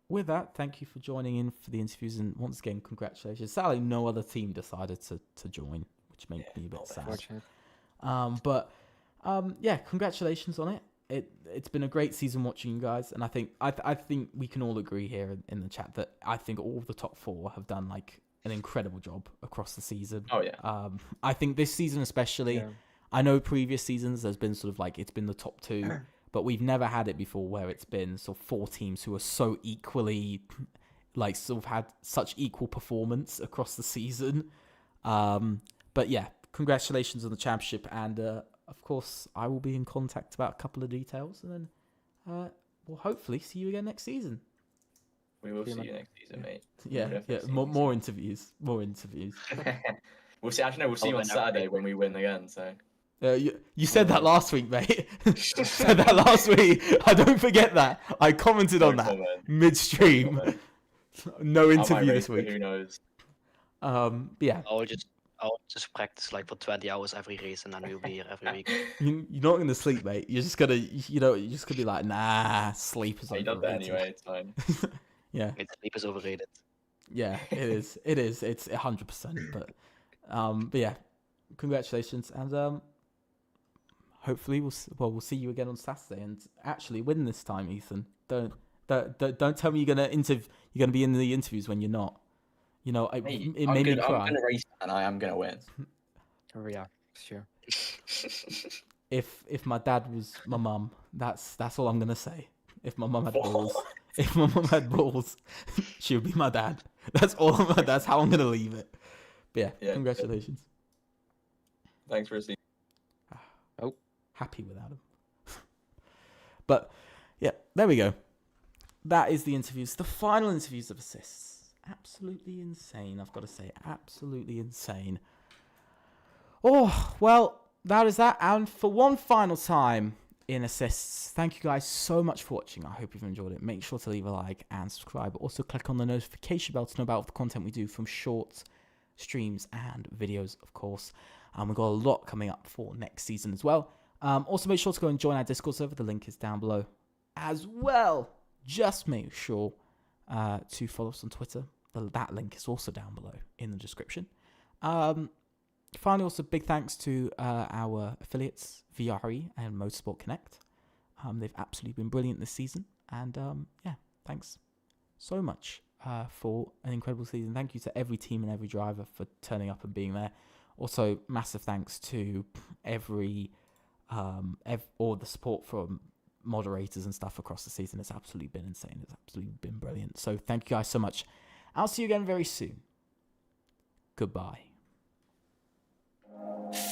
with that, thank you for joining in for the interviews, and once again, congratulations. Sadly, no other team decided to join, which made me a bit sad. Yeah, congratulations on it. It's been a great season watching you guys, and I think we can all agree here in the chat that I think all of the top 4 have done like an incredible job across the season. Oh yeah. I think this season especially, I know previous seasons there's been sort of like it's been the top 2, but we've never had it before where it's been sort of 4 teams who are so equally like sort of had such equal performance across the season. But yeah, congratulations on the championship, and of course, I will be in contact about a couple of details, and then we'll hopefully see you again next season. We will see you next season, mate. Yeah. More interviews. More interviews. We'll see. Actually, no, we'll see you on Saturday when we win again. So. You said that last week, mate. Said that last week. I don't forget that. I commented on that midstream. No interview this week. Who knows? Yeah. I'll just practice like for 20 hours every race, and then we'll be here every week. You're not gonna sleep, mate. You're just gonna, be like, nah, sleep is overrated. You done that anyway. It's fine. Yeah. Sleep is overrated. Yeah, it is. It is. It's 100%. But yeah, congratulations, and hopefully we'll see you again on Saturday, and actually win this time, Ethan. Don't tell me you're gonna be in the interviews when you're not. You know, it made me cry. I'm gonna race and I am gonna win. Oh yeah, sure. If my dad was my mum, that's all I'm gonna say. If my mum had balls, she would be my dad. That's how I'm gonna leave it. But yeah, congratulations. Thanks for receiving. Oh, happy without him. But yeah, there we go. That is the interviews. The final interviews of assists. Absolutely insane, I've got to say. Absolutely insane. Oh, well, that is that. And for one final time in assists, thank you guys so much for watching. I hope you've enjoyed it. Make sure to leave a like and subscribe. Also, click on the notification bell to know about the content we do from shorts, streams, and videos, of course. We've got a lot coming up for next season as well. Also, make sure to go and join our Discord server. The link is down below as well. Just make sure to follow us on Twitter. That link is also down below in the description. Finally, also big thanks to our affiliates, VRE and Motorsport Connect. They've absolutely been brilliant this season. And yeah, thanks so much for an incredible season. Thank you to every team and every driver for turning up and being there. Also, massive thanks to all the support from moderators and stuff across the season. It's absolutely been insane. It's absolutely been brilliant. So thank you guys so much. I'll see you again very soon. Goodbye.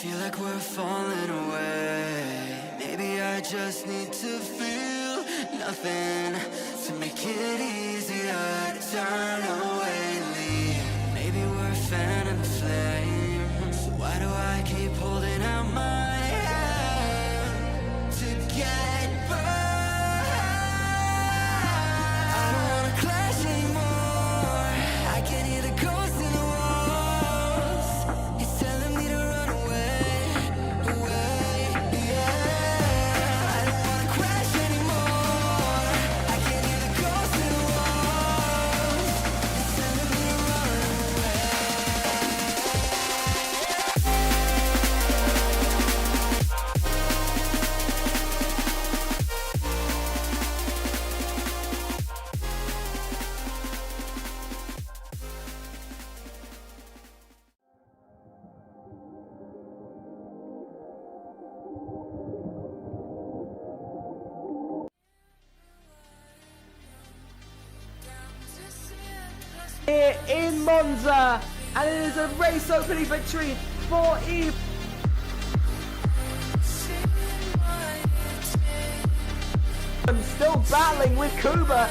Feel like we're falling away. Maybe I just need to feel nothing to make it easier to turn away and leave. Maybe we're fanning the flame. So why do I keep holding out my hand to get burned? I don't wanna clash anymore. I can hear the ghosts in the walls. It's telling me to run away, yeah. I don't wanna crash anymore. I can hear the ghosts in the walls. It's telling me to run away. Here in Monza, and it is a race opening victory for Eve. I'm still battling with Kuba.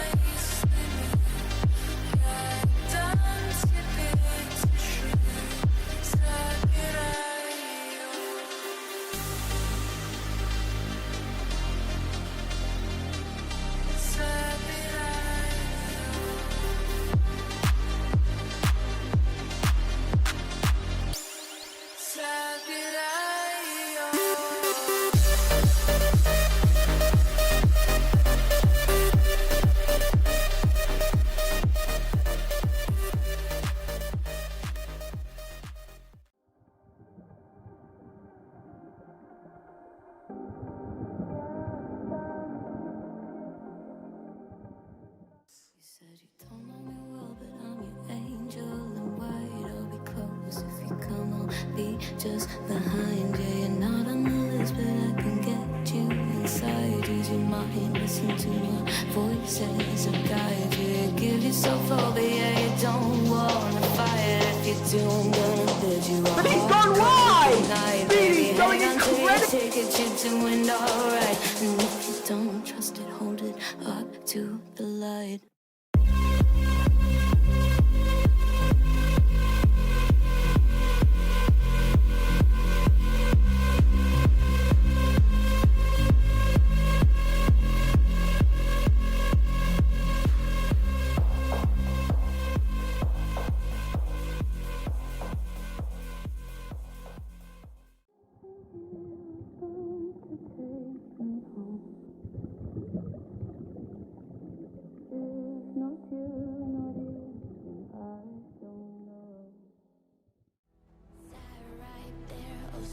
You said you don't know me well, but I'm your angel in white. I'll be close if you come. I'll be just behind you. You're not on the list, but I can get you inside. Use your mind, listen to my voices and guide you. Give yourself all, but yeah, you don't wanna fight. If you do, I'm gonna bid you a But he's hard gone wide! night. Speedy's Baby, going hang on to your incredible! ticket, you're doing alright. And if you don't trust it, hold it up to the light.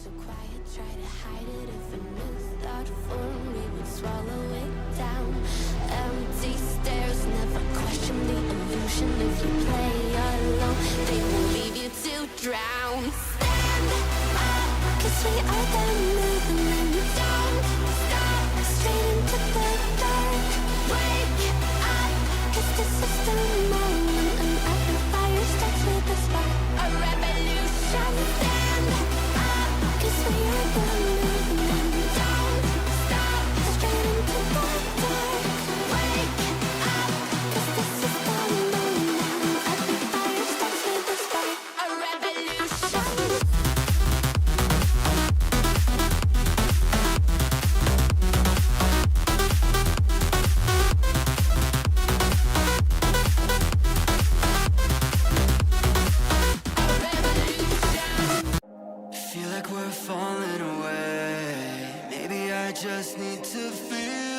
So quiet, try to hide it. If a new thought formed, we would swallow it down. Empty stares, never question the illusion. If you play alone, they will leave you to drown. Stand up, 'cause we are the movement. Don't stop, straight into the dark. Wake up, 'cause this is the moment. And every fire starts with a spark. A revolution. Stand up. 'Cause we are the movement. Don't stop, straight into the dark. Wake up, 'cause this is the moment. Every fire starts with a spark. A revolution. feel like we're falling away. Maybe I just need to feel